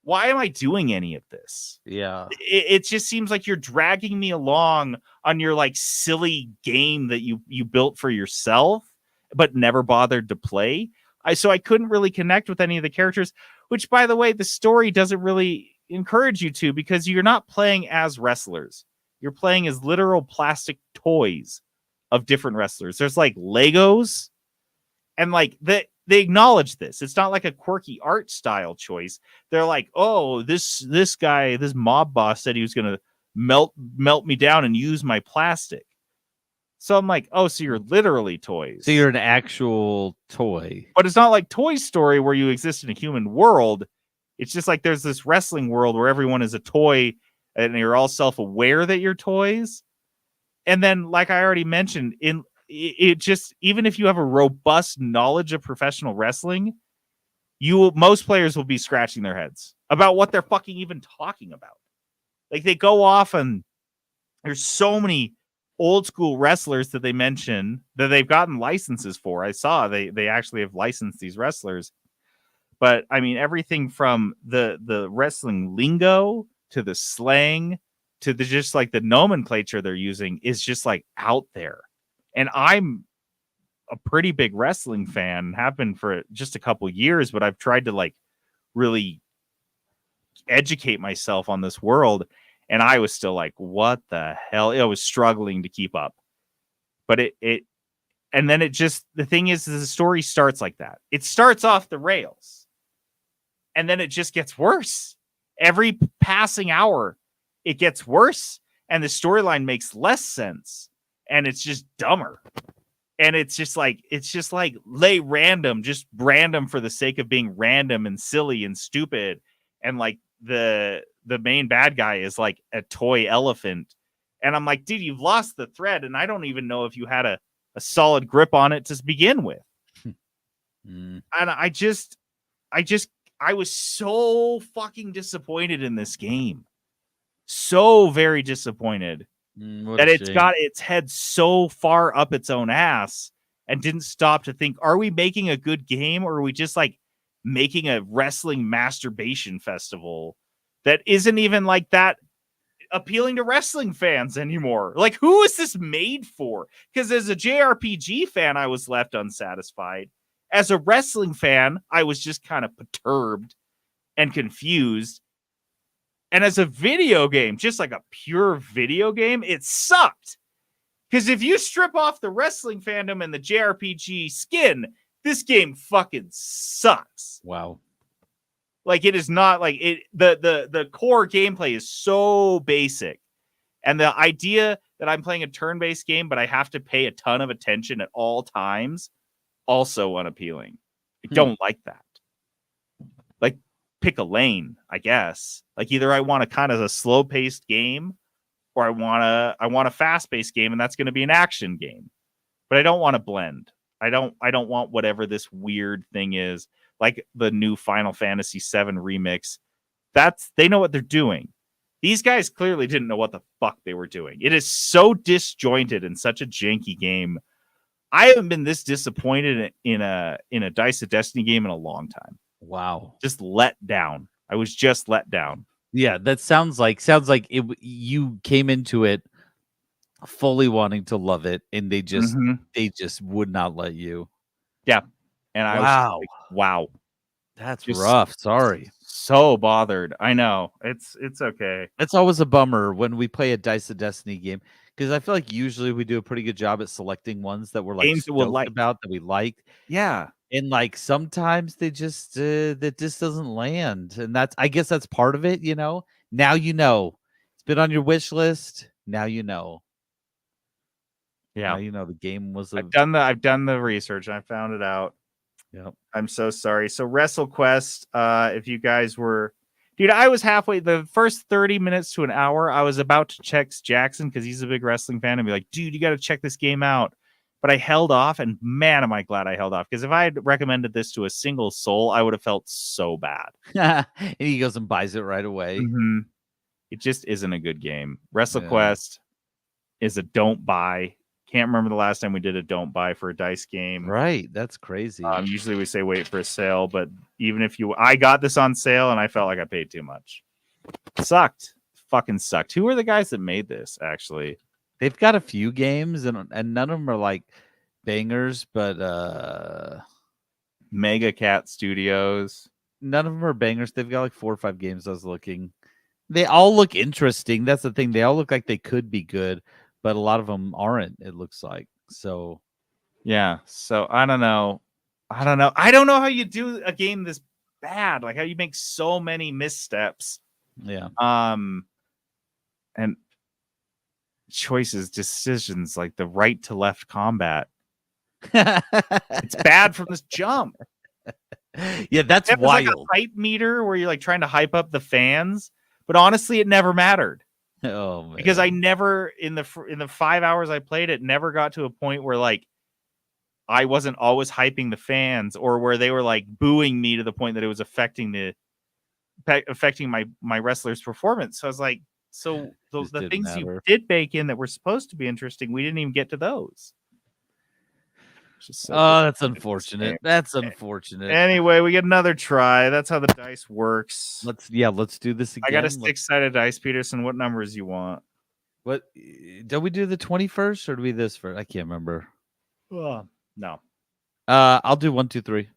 why am I doing any of this? Yeah. It just seems like you're dragging me along on your like silly game that you built for yourself, but never bothered to play. So I couldn't really connect with any of the characters, which by the way, the story doesn't really encourage you to, because you're not playing as wrestlers. You're playing as literal plastic toys of different wrestlers. There's like Legos and like they acknowledge this. It's not like a quirky art style choice. They're like, oh, this guy, this mob boss said he was going to melt me down and use my plastic. So I'm like, oh, so you're literally toys. So you're an actual toy. But it's not like Toy Story where you exist in a human world. It's just like there's this wrestling world where everyone is a toy and you're all self-aware that you're toys. And then, like I already mentioned, it just, even if you have a robust knowledge of professional wrestling, most players will be scratching their heads about what they're fucking even talking about. Like they go off and there's so many old school wrestlers that they mention that they've gotten licenses for. I saw they actually have licensed these wrestlers. But I mean, everything from the wrestling lingo to the slang to the just like the nomenclature they're using is just like out there. And I'm a pretty big wrestling fan, have been for just a couple years, but I've tried to like really educate myself on this world. And I was still like, what the hell? I was struggling to keep up. But and then it just, the thing is the story starts like that. It starts off the rails. And then it just gets worse. Every passing hour, it gets worse. And the storyline makes less sense. And it's just dumber. And it's just like lay random, just random for the sake of being random and silly and stupid. And like the main bad guy is like a toy elephant. And I'm like, dude, you've lost the thread. And I don't even know if you had a solid grip on it to begin with. And I was so fucking disappointed in this game. So very disappointed. That it's got its head so far up its own ass and didn't stop to think, are we making a good game or are we just like making a wrestling masturbation festival that isn't even like that appealing to wrestling fans anymore? Like, who is this made for? Because as a JRPG fan, I was left unsatisfied. As a wrestling fan, I was just kind of perturbed and confused. And as a video game, just like a pure video game, it sucked. Because if you strip off the wrestling fandom and the JRPG skin, this game fucking sucks. Wow. Like, it is not like it. The core gameplay is so basic. And the idea that I'm playing a turn-based game, but I have to pay a ton of attention at all times, also unappealing. I don't like that. Like, pick a lane, I guess. Like, either I want a kind of a slow-paced game, or I want a fast-paced game, and that's going to be an action game. But I don't want to blend. I don't want whatever this weird thing is, like the new Final Fantasy VII remix. They know what they're doing. These guys clearly didn't know what the fuck they were doing. It is so disjointed and such a janky game. I haven't been this disappointed in a Dice of Destiny game in a long time. Wow. Just let down. I was just let down. Yeah, that sounds like it. You came into it fully wanting to love it, and they just would not let you. Yeah, and I was like, wow, that's just rough. Sorry, so bothered. I know it's okay. It's always a bummer when we play a Dice of Destiny game, because I feel like usually we do a pretty good job at selecting ones that we're like Games that we'll like. about, that we like. Yeah. And like sometimes they just that just doesn't land, and I guess that's part of it. Now it's been on your wish list. Now yeah. Now the game was. I've done the research. I found it out. Yep. I'm so sorry. So WrestleQuest, if you guys were, dude, I was halfway the first 30 minutes to an hour. I was about to text Jackson because he's a big wrestling fan and be like, dude, you got to check this game out. But I held off, and man, am I glad I held off, because if I had recommended this to a single soul, I would have felt so bad. And he goes and buys it right away. Mm-hmm. It just isn't a good game. WrestleQuest is a don't buy. Can't remember the last time we did a don't buy for a dice game. Right, that's crazy. Usually we say wait for a sale, but even if I got this on sale and I felt like I paid too much. Sucked. Fucking sucked. Who are the guys that made this, actually? They've got a few games, and none of them are like bangers, but Mega Cat Studios. None of them are bangers. They've got like 4 or 5 games. I was looking. They all look interesting. That's the thing. They all look like they could be good, but a lot of them aren't, it looks like. So yeah. So I don't know. I don't know how you do a game this bad. Like how you make so many missteps. Yeah. And decisions like the right to left combat. It's bad from this jump. Yeah, that's wild. Like a hype meter where you're like trying to hype up the fans, but honestly, it never mattered. Oh man. Because I never in the 5 hours I played it never got to a point where like I wasn't always hyping the fans, or where they were like booing me to the point that it was affecting my wrestler's performance. So I was like, so the things you did bake in that were supposed to be interesting, we didn't even get to those. That's unfortunate. That's unfortunate. Anyway, we get another try. That's how the dice works. Let's do this again. I got a 6-sided dice, Peterson. What numbers you want? What do we do, the 21st, or do we this first? I can't remember. No. I'll do 1, 2, 3.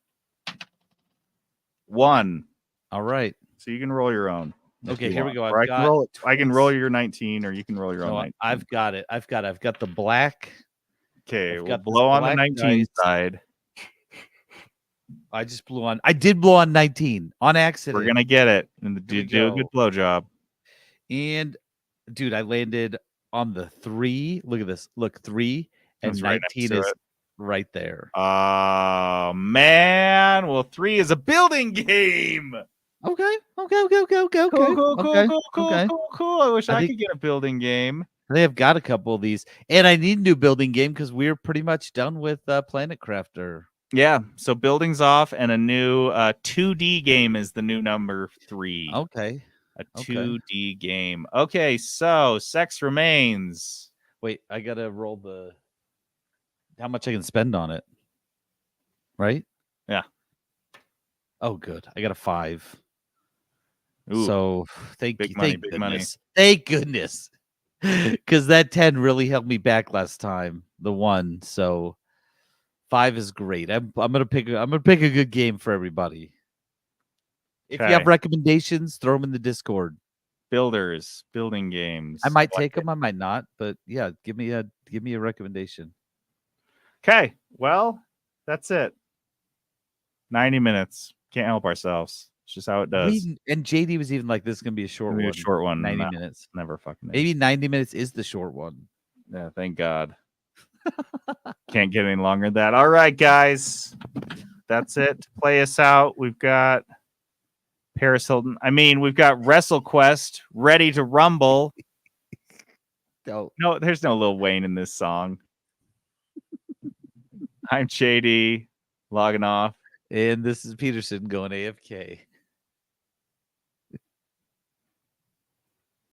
1. All right. So you can roll your own. Okay, here we go. I can roll your 19, or you can roll your own 19. I've got it. I've got the black. Okay, we'll blow on the 19 side. I did blow on 19 on accident. We're gonna get it. And do a good blow job. And dude, I landed on the 3. Look at this. Look, 3 and That's 19 is right there. Oh man. Well, 3 is a building game. Okay. Cool. I wish I could get a building game. They have got a couple of these, and I need a new building game because we're pretty much done with Planet Crafter. Yeah, so buildings off, and a new 2D game is the new number 3. Okay, a 2D game. Okay, so Sex Remains. Wait, I gotta roll how much I can spend on it. Right? Yeah. Oh, good. I got a 5. Ooh, so thank money. Thank goodness. Because that 10 really held me back last time, the 1. So 5 is great. I'm gonna pick a good game for everybody. If you Okay. have recommendations, throw them in the Discord. Builders, building games. I might like take it. them, I might not, but yeah, give me a recommendation. Okay, well, that's it. 90 minutes. Can't help ourselves. It's just how it does. And JD was even like, "This is gonna be a short Gonna be one." a short one. 90 No, minutes. Never fucking is. Maybe 90 minutes is the short one. Yeah, thank God. Can't get any longer than that. All right, guys. That's it. Play us out. We've got Paris Hilton. We've got WrestleQuest ready to rumble. Oh, No, there's no Lil Wayne in this song. I'm JD, logging off. and this is Peterson going AFK.